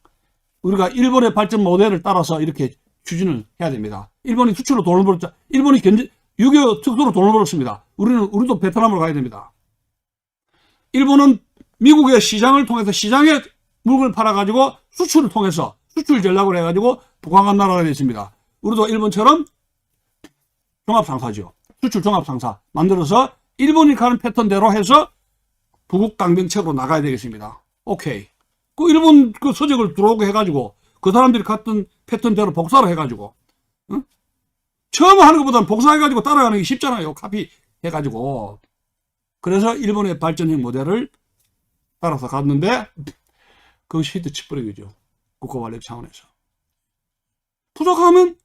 우리가 일본의 발전 모델을 따라서 이렇게 추진을 해야 됩니다. 일본이 수출로 돈을 벌었죠. 일본이 6.25 특수로 돈을 벌었습니다. 우리도 베트남으로 가야 됩니다. 일본은 미국의 시장을 통해서 시장에 물건을 팔아가지고 수출을 통해서 수출 전략을 해가지고 부강한 나라가 됐습니다. 우리도 일본처럼 종합상사죠. 수출 종합상사 만들어서 일본이 가는 패턴대로 해서 부국강병책으로 나가야 되겠습니다. 오케이. 그 일본 그 서적을 들어오게 해가지고 그 사람들이 갔던 패턴대로 복사를 해가지고 처음 하는 것보다는 복사해가지고 따라가는 게 쉽잖아요. 카피 해가지고. 그래서 일본의 발전형 모델을 따라서 갔는데 그것이 히트 치버리기죠. 국가관리 차원에서. 부족하면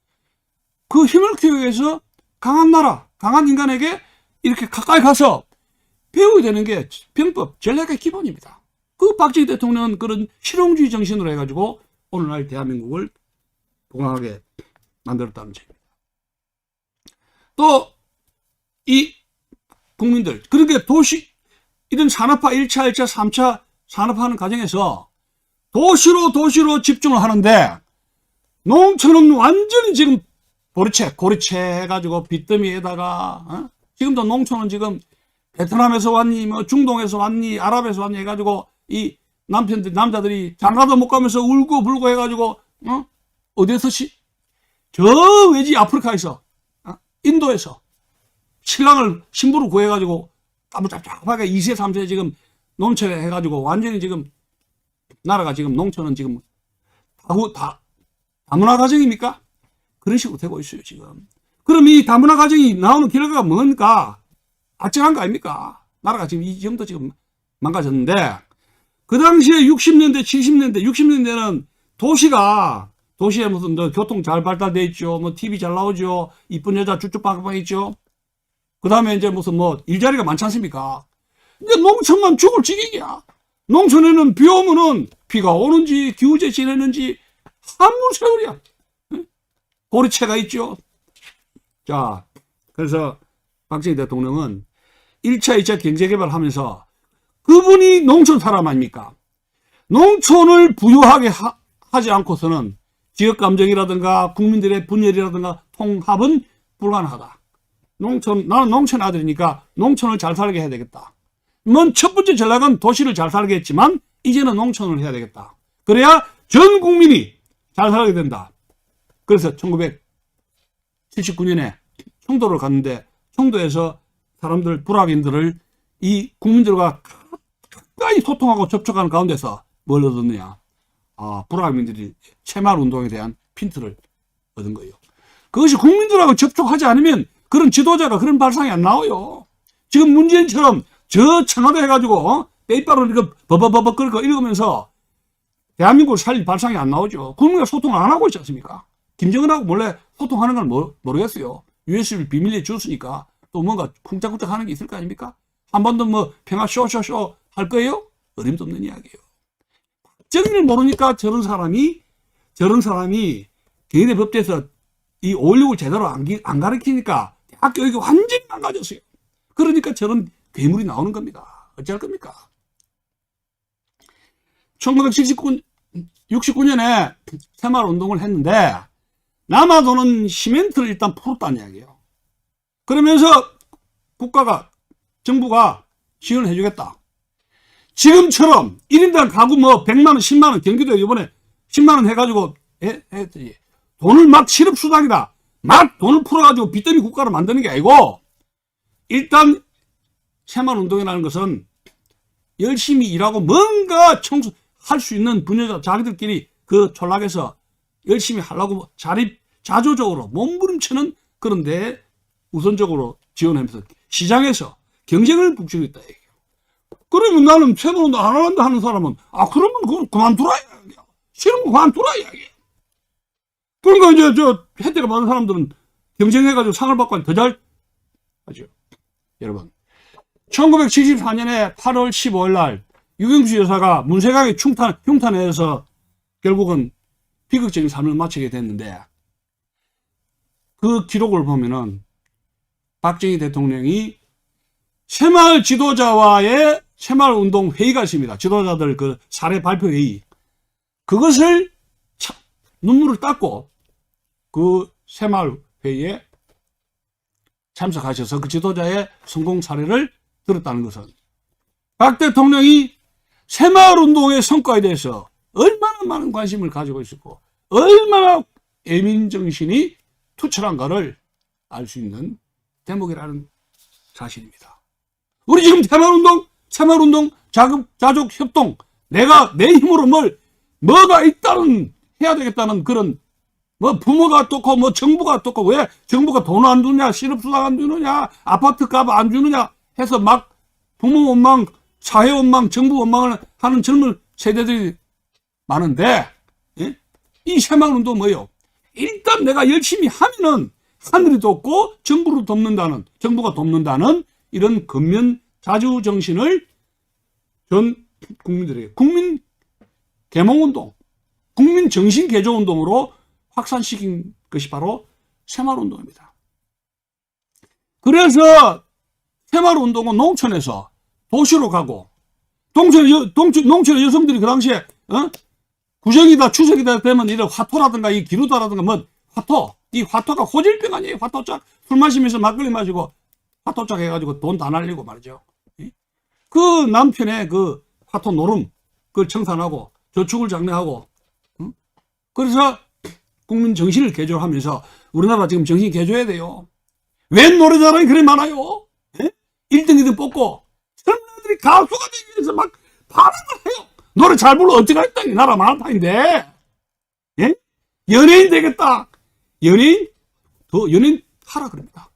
그 힘을 키우기 위해서 강한 나라, 강한 인간에게 이렇게 가까이 가서 배우게 되는 게 병법, 전략의 기본입니다. 그 박정희 대통령은 그런 실용주의 정신으로 해가지고 오늘날 대한민국을 부강하게 만들었다는 점입니다. 또 이 국민들, 그러니까 도시 이런 산업화 1차, 2차, 3차 산업화하는 과정에서 도시로 집중을 하는데 농촌은 완전히 지금 고리채 해가지고 빚더미에다가 지금도 농촌은 지금 베트남에서 왔니 뭐 중동에서 왔니 아랍에서 왔니 해가지고 이 남자들이 장가도 못 가면서 울고 불고 해가지고 어디에서 저 외지 아프리카에서 인도에서 신부를 구해가지고 까무잡잡하게 2세 3세 지금 농촌에 해가지고 완전히 지금 나라가 지금 농촌은 지금 다문화 가정입니까? 그런 식으로 되고 있어요 지금. 그럼 이 다문화 가정이 나오는 결과가 뭔가 아찔한 거 아닙니까? 나라가 지금 이 정도 지금 망가졌는데 그 당시에 60년대 70년대 60년대는 도시에 무슨 교통 잘 발달돼 있죠. 뭐 TV 잘 나오죠. 이쁜 여자 쭉쭉빵빵 있죠. 그 다음에 이제 무슨 뭐 일자리가 많지 않습니까? 이제 농촌만 죽을 지경이야. 농촌에는 비 오면은 비가 오는지 기우제 지내는지 한물세월이야. 고리채가 있죠. 자, 그래서 박정희 대통령은 1차, 2차 경제개발하면서 그분이 농촌 사람 아닙니까? 농촌을 부유하게 하지 않고서는 지역감정이라든가 국민들의 분열이라든가 통합은 불가능하다. 나는 농촌 아들이니까 농촌을 잘 살게 해야 되겠다. 첫 번째 전략은 도시를 잘 살게 했지만 이제는 농촌을 해야 되겠다. 그래야 전 국민이 잘 살게 된다. 그래서 1979년에 청도를 갔는데 청도에서 사람들, 불악인들을 이 국민들과 가까이 소통하고 접촉하는 가운데서 뭘 얻었느냐. 불악민들이 새마을운동에 대한 핀트를 얻은 거예요. 그것이 국민들하고 접촉하지 않으면 그런 지도자가 그런 발상이 안 나와요. 지금 문재인처럼 저 청와대 해가지고 빼이빠로 이거 버버버버 끓고 읽으면서 대한민국을 살릴 발상이 안 나오죠. 국민과 소통을 안 하고 있지 않습니까? 김정은하고 몰래 소통하는 건 모르겠어요. USB를 비밀리에 줬으니까 또 뭔가 쿵짝쿵짝 하는 게 있을 거 아닙니까? 한 번도 뭐 평화 쇼쇼쇼 할 거예요? 어림도 없는 이야기예요. 정의를 모르니까 저런 사람이 개인의 법대에서 이 5.16을 제대로 안 가르치니까 대학 교육이 완전히 망가졌어요. 그러니까 저런 괴물이 나오는 겁니다. 어찌할 겁니까? 69년에 새마을운동을 했는데 남아도는 시멘트를 일단 풀었다는 이야기예요. 그러면서 국가가, 정부가 지원을 해주겠다. 지금처럼 1인당 가구 뭐 100만원, 10만원, 경기도에 이번에 10만원 해가지고 했더니 돈을 막 실업수당이다, 막 돈을 풀어가지고 빚더미 국가를 만드는 게 아니고, 일단 새마을운동이라는 것은 열심히 일하고 뭔가 할 수 있는 분야자 자기들끼리 그 촌락에서 열심히 하려고 자조적으로 몸부림치는 그런 데 우선적으로 지원하면서 시장에서 경쟁을 북치겠다 얘기해요. 그러면 나는 새마을운동 안 한다 하는 사람은, 그러면 그걸 그만두라 이야기야. 싫으면 그만두라 이야기야. 그러니까 이제 혜택을 받은 사람들은 경쟁해가지고 상을 받고 더 잘 하죠. 여러분, 1974년에 8월 15일 날 유경수 여사가 문세각의 흉탄에 의해서 결국은 비극적인 삶을 마치게 됐는데, 그 기록을 보면은 박정희 대통령이 새마을 지도자와의 새마을운동 회의가 있습니다. 지도자들 그 사례 발표 회의. 그것을 눈물을 닦고 그 새마을 회의에 참석하셔서 그 지도자의 성공 사례를 들었다는 것은, 박 대통령이 새마을운동의 성과에 대해서 얼마나 많은 관심을 가지고 있었고 얼마나 애민정신이 투철한가를 알 수 있는 대목이라는 사실입니다. 우리 지금 새마을운동, 자족협동, 내가 내 힘으로 뭐가 있다는, 해야 되겠다는 그런, 뭐 부모가 어떻고, 뭐 정부가 어떻고, 왜 정부가 돈 안 주느냐, 실업수당 안 주느냐, 아파트값 안 주느냐 해서 막 부모 원망, 사회 원망, 정부 원망을 하는 젊은 세대들이 많은데, 예? 이 새마을운동 뭐예요? 일단 내가 열심히 하면은 하늘이 돕고 정부가 돕는다는 이런 근면 자주 정신을 전 국민들에게, 국민 계몽운동, 국민 정신 개조 운동으로 확산시킨 것이 바로 새마을운동입니다. 그래서 새마을운동은 농촌에서 도시로 가고, 농촌의 여성들이 그 당시에 구정이다 추석이다 되면 이런 화토라든가 이 기루다라든가 뭐 이 화토가 호질병 아니에요. 화토짝 술 마시면서 막걸리 마시고 화토짝 해가지고 돈 다 날리고 말이죠. 그 남편의 그 화토 노름 그걸 청산하고 저축을 장려하고, 그래서 국민 정신을 개조하면서, 우리나라 지금 정신 개조해야 돼요. 웬 노래자랑이 그래 많아요? 1등 2등 뽑고 젊은이들이 가수가 되기 위해서 막 발악을 해요. 노래 잘 불러 어찌가 했다, 이 나라 많다인데. 예? 연예인 되겠다. 연예인 하라 그럽니다.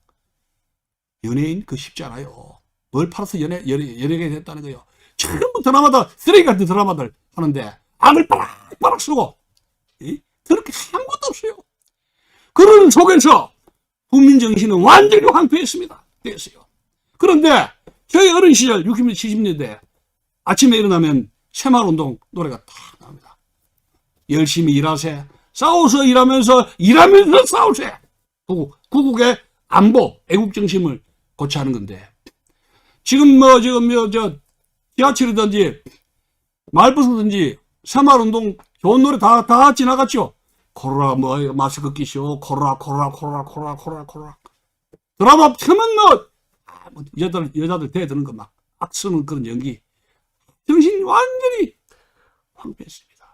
연예인 그 쉽지 않아요. 뭘 팔아서 연예계 됐다는 거예요. 전부 드라마다 쓰레기 같은 드라마들 하는데 악을 빠락빠락 쓰고 그렇게 아무것도 없어요. 그런 속에서 국민 정신은 완전히 황폐했습니다. 됐어요. 그런데 저희 어린 시절 60년 70년대 아침에 일어나면 새마을운동 노래가 탁 나옵니다. 열심히 일하세, 싸워서 일하면서 싸우세. 구국의 안보, 애국정신을 고취하는 건데, 지금 지하철이든지 마을버스든지 새마을운동 좋은 노래 다 지나갔죠. 코로나 마스크 끼시오, 코로나. 드라마 펴면 여자들 대드는 거 막 악쓰는 그런 연기. 정신이 완전히 황폐했습니다.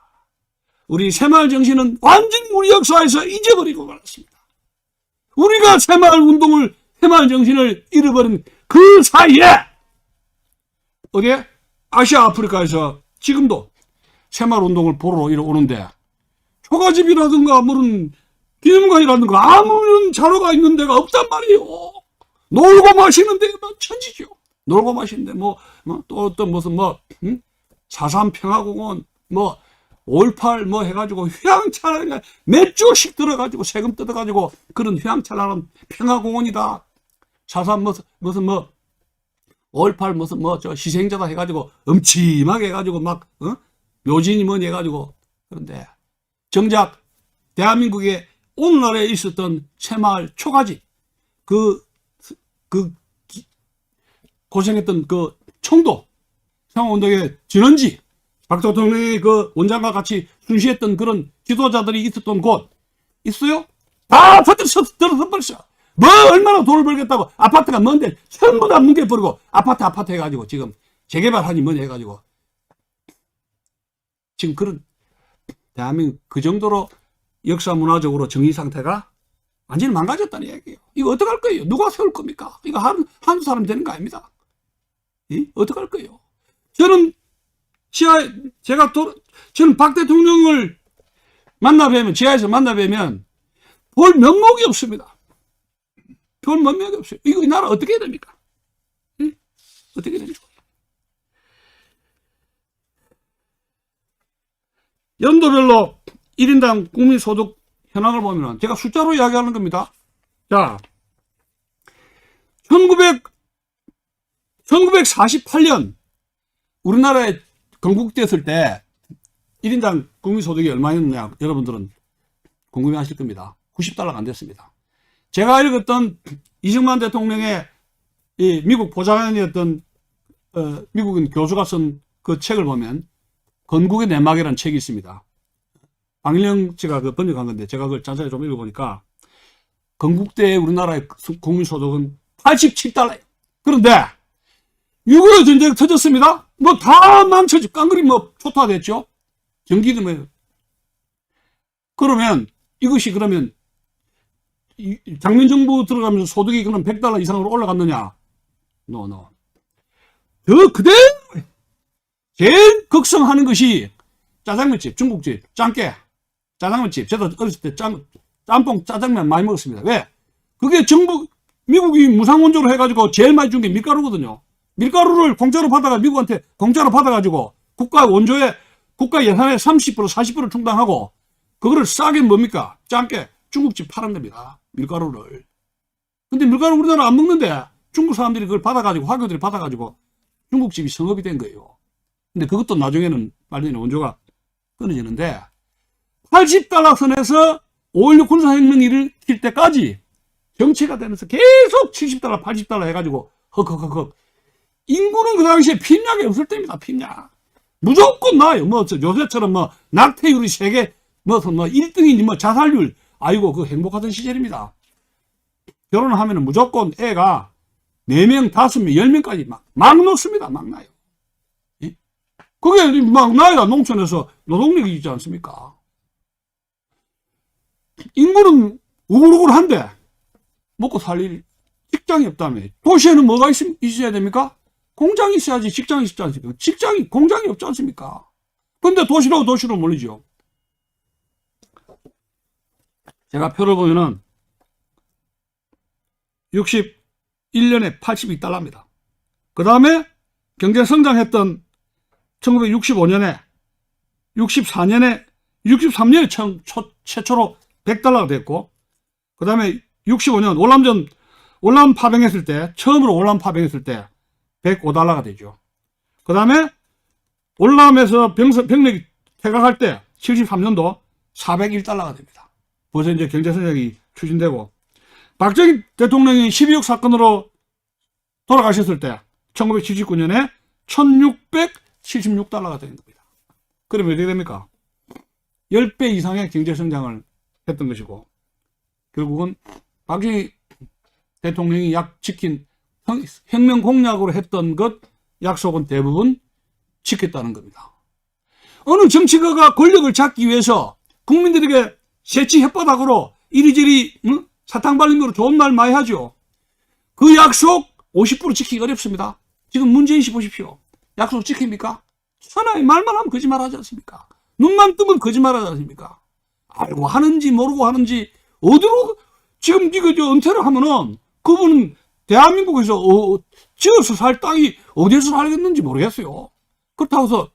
우리 새마을 정신은 완전히 우리 역사에서 잊어버리고 말았습니다. 우리가 새마을 정신을 잃어버린 그 사이에, 어디에? 아시아 아프리카에서 지금도 새마을 운동을 보러 오는데, 초가집이라든가 무슨 기념관이라든가 아무런 자료가 있는 데가 없단 말이에요. 놀고 마시는 데가 천지죠. 놀고 마시는데 또 어떤 무슨 4.3 평화공원 5.18 해가지고 휘황찬란 몇 조씩 들어가지고 세금 뜯어가지고 그런 휘황찬란한 평화공원이다. 4.3 무슨 5.18 저 희생자다 해가지고 엄침하게 해가지고 묘진이 해가지고. 그런데 정작 대한민국의 오늘날에 있었던 새마을 초가집 고생했던 그 청도, 새마을운동의 진원지, 박 대통령이 그 원장과 같이 순시했던 그런 지도자들이 있었던 곳 있어요? 다 들어서 버렸어. 뭐 얼마나 돈을 벌겠다고 아파트가 뭔데 전부 다 뭉개버리고 아파트 해가지고 지금 재개발하니 뭐니 해가지고 지금 그런 대한민국 그 정도로 역사 문화적으로 정의 상태가 완전히 망가졌다는 얘기예요. 이거 어떡할 거예요? 누가 세울 겁니까? 이거 한두 사람 되는 거 아닙니다. 어떡할 거예요? 저는 저는 박 대통령을 지하에서 만나 뵈면 볼 면목이 없습니다. 볼 면목이 없어요. 이거 이 나라 어떻게 해야 됩니까? 어떻게 됩니까? 연도별로 1인당 국민소득 현황을 보면 제가 숫자로 이야기하는 겁니다. 자, 1948년 우리나라에 건국됐을 때 1인당 국민소득이 얼마였느냐 여러분들은 궁금해 하실 겁니다. 90달러가 안 됐습니다. 제가 읽었던 이승만 대통령의 미국 보좌관이었던 미국인 교수가 쓴 그 책을 보면 건국의 내막이라는 책이 있습니다. 방일영 씨가 그 번역한 건데 제가 그걸 자세히 좀 읽어보니까 건국 때 우리나라의 국민소득은 87달러예요. 그런데 6.25 전쟁 터졌습니다. 뭐 다 망쳐지고 깡그리 뭐 초토화됐죠. 경기도 뭐 그러면 이것이 그러면 장민정부 들어가면서 소득이 그럼 100달러 이상으로 올라갔느냐? No. 더 그대로 제일 극성하는 것이 짜장면집, 중국집, 짱깨, 짜장면집. 저도 어렸을 때 짬뽕, 짜장면 많이 먹었습니다. 왜? 그게 미국이 무상원조로 해가지고 제일 많이 준 게 밀가루거든요. 밀가루를 공짜로 받아가 미국한테 공짜로 받아가지고 국가 예산의 30% 40%를 충당하고 그거를 싸게 뭡니까? 짱깨, 중국집 파는 겁니다. 밀가루를. 근데 밀가루 우리나라 안 먹는데 중국 사람들이 그걸 받아가지고 화교들이 받아가지고 중국집이 성업이 된 거예요. 근데 그것도 나중에는 말년에 원조가 끊어지는데 80달러 선에서 5.16 군사혁명이 일으킬 때까지 정치가 되면서 계속 70달러 80달러 해가지고 헉 인구는 그 당시에 핍약이 없을 때입니다. 핍약 무조건 나아요. 뭐 요새처럼 뭐 낙태율이 세계 뭐 1등인지 뭐 자살률 아이고 그 행복하던 시절입니다. 결혼을 하면은 무조건 애가 4명 5명 10명까지 막 놓습니다. 막 나요. 그게 막 나이가 농촌에서 노동력이 있지 않습니까? 인구는 우글우글한데 먹고 살 일 직장이 없다며. 도시에는 뭐가 있어야 됩니까? 공장이 있어야지 직장이 있지 않습니까? 공장이 없지 않습니까? 근데 도시로 몰리죠. 제가 표를 보면은 61년에 82달러입니다. 그 다음에 경제 성장했던 1965년에 63년에 최초로 100달러가 됐고, 그 다음에 65년 월남 파병했을 때, 처음으로 월남 파병했을 때 105달러가 되죠. 그 다음에 월남에서 병력이 퇴각할 때 73년도 401달러가 됩니다. 벌써 이제 경제성장이 추진되고, 박정희 대통령이 12.6 사건으로 돌아가셨을 때 1979년에 1676달러가 되는 겁니다. 그러면 어떻게 됩니까? 10배 이상의 경제성장을 했던 것이고, 결국은 박정희 대통령이 지킨 혁명 공약으로 했던 것 약속은 대부분 지켰다는 겁니다. 어느 정치가가 권력을 잡기 위해서 국민들에게 새치 혓바닥으로 이리저리 사탕 발림으로 좋은 말 많이 하죠. 그 약속 50% 지키기 어렵습니다. 지금 문재인 씨 보십시오. 약속 지킵니까? 천하의 말만 하면 거짓말 하지 않습니까? 눈만 뜨면 거짓말 하지 않습니까? 알고 하는지 모르고 하는지 어디로 지금 이거 은퇴를 하면은 그분은 대한민국에서 지어서 살 땅이 어디서 살겠는지 모르겠어요. 그렇다고 해서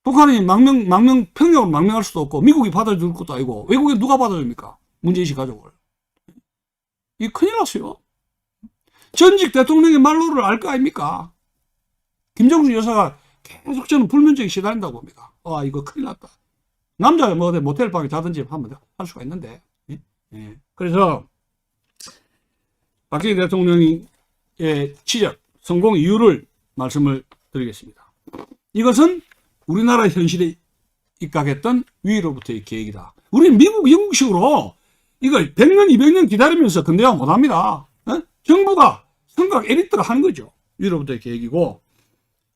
북한이 평양으로 망명할 수도 없고 미국이 받아줄 것도 아니고 외국에 누가 받아줍니까? 문재인 씨 가족을. 이 큰일 났어요. 전직 대통령의 말로를 알 거 아닙니까? 김정수 여사가 계속 저는 불면증에 시달린다고 봅니다. 이거 큰일 났다. 남자가 뭐 모텔 방에 자든지 하면 할 수가 있는데. 예. 그래서 박정희 대통령의 지적, 성공 이유를 말씀을 드리겠습니다. 이것은 우리나라 현실에 입각했던 위로부터의 계획이다. 우리 미국, 영국식으로 이걸 100년, 200년 기다리면서 근대화 못합니다. 정부가, 선각 엘리트가 하는 거죠. 위로부터의 계획이고,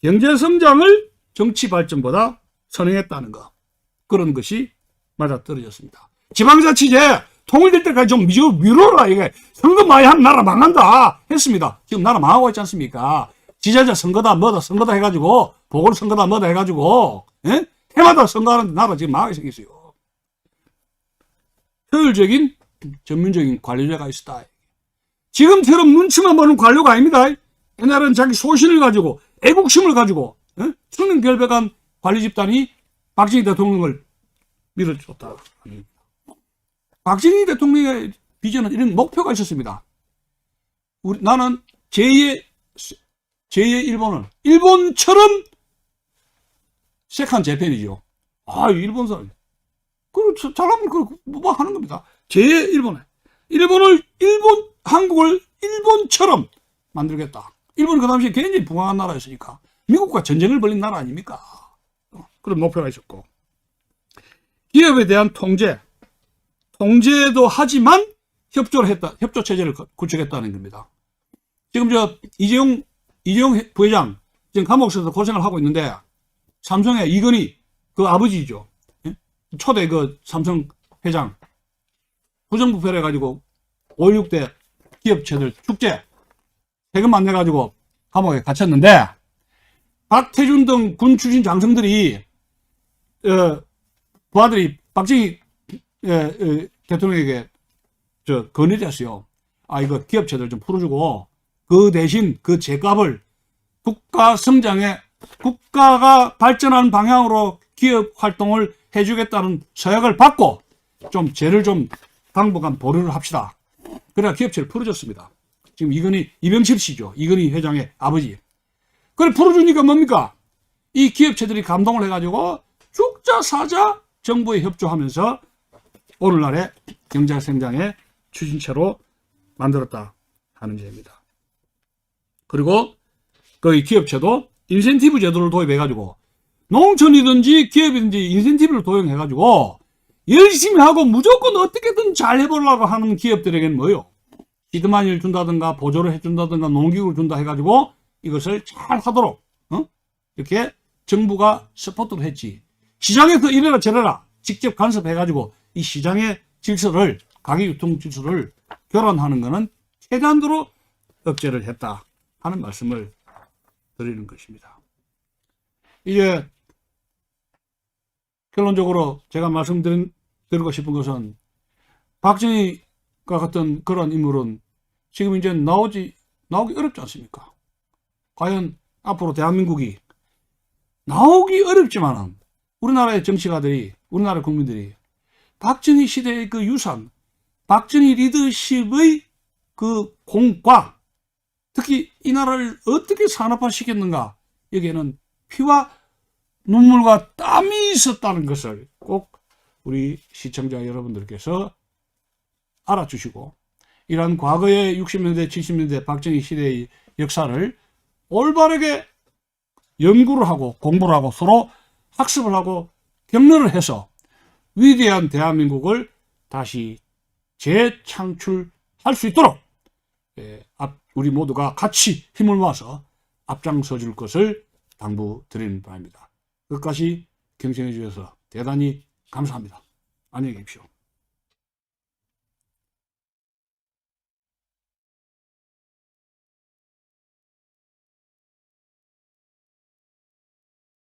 경제성장을 정치 발전보다 선행했다는 거. 그런 것이 맞아떨어졌습니다. 지방자치제 통일될 때까지 좀 미뤄라. 이게 선거 많이 하면 나라 망한다 했습니다. 지금 나라 망하고 있지 않습니까? 지자체 선거다 뭐다 선거다 해가지고 보궐선거다 뭐다 해가지고 해마다 선거하는데 나라 지금 망하게 생겼어요. 효율적인 전문적인 관리자가 있었다. 지금처럼 눈치만 보는 관료가 아닙니다. 옛날에는 자기 소신을 가지고 애국심을 가지고 청렴결백한 관리 집단이 박정희 대통령을 밀어줬다. 박정희 대통령의 비전은 이런 목표가 있었습니다. 나는 제2의 일본을 일본처럼 세컨 재팬이죠. 일본 사람. 잘하면 뭐 하는 겁니다. 제2의 한국을 일본처럼 만들겠다. 일본은 그 당시에 굉장히 부강한 나라였으니까 미국과 전쟁을 벌린 나라 아닙니까? 그런 목표가 있었고, 기업에 대한 통제도 하지만 협조 체제를 구축했다는 겁니다. 지금 이재용 부회장 지금 감옥에서 고생을 하고 있는데, 삼성의 이건희 그 아버지죠. 초대 그 삼성 회장 부정부패를 해가지고 5.16대 기업체들 축제 세금 안 내가지고 감옥에 갇혔는데, 박태준 등 군 출신 장성들이 부하들이 박정희 대통령에게 건의했어요. 이거 기업체들 좀 풀어주고 그 대신 그 제값을 국가가 발전하는 방향으로 기업 활동을 해주겠다는 서약을 받고 좀 죄를 좀 당분간 보류를 합시다. 그래야 기업체를 풀어줬습니다. 지금 이병실 씨죠. 이건희 회장의 아버지. 그래 풀어주니까 뭡니까? 이 기업체들이 감동을 해가지고 죽자 사자 정부에 협조하면서 오늘날의 경제성장의 추진체로 만들었다 하는 점입니다. 그리고 그 기업체도 인센티브 제도를 도입해가지고 농촌이든지 기업이든지 인센티브를 도입해가지고 열심히 하고 무조건 어떻게든 잘 해보려고 하는 기업들에게는 뭐요? 시드마니를 준다든가 보조를 해준다든가 농기구를 준다 해가지고 이것을 잘 하도록 이렇게 정부가 서포트를 했지. 시장에서 이래라 저래라 직접 간섭해가지고 이 시장의 질서를, 가계유통 질서를 교란하는 것은 최대한도로 억제를 했다 하는 말씀을 드리는 것입니다. 이제 결론적으로 제가 말씀드리고 싶은 것은, 박정희가 같은 그런 인물은 지금 이제 나오기 어렵지 않습니까? 과연 앞으로 대한민국이 나오기 어렵지만은 우리나라의 정치가들이, 우리나라 국민들이 박정희 시대의 그 유산, 박정희 리더십의 그 공과 특히 이 나라를 어떻게 산업화 시켰는가, 여기에는 피와 눈물과 땀이 있었다는 것을 꼭 우리 시청자 여러분들께서 알아주시고, 이러한 과거의 60년대, 70년대 박정희 시대의 역사를 올바르게 연구를 하고 공부를 하고 서로 학습을 하고 격려를 해서 위대한 대한민국을 다시 재창출할 수 있도록 우리 모두가 같이 힘을 모아서 앞장서 줄 것을 당부드리는 바입니다. 끝까지 경청해 주셔서 대단히 감사합니다. 안녕히 계십시오.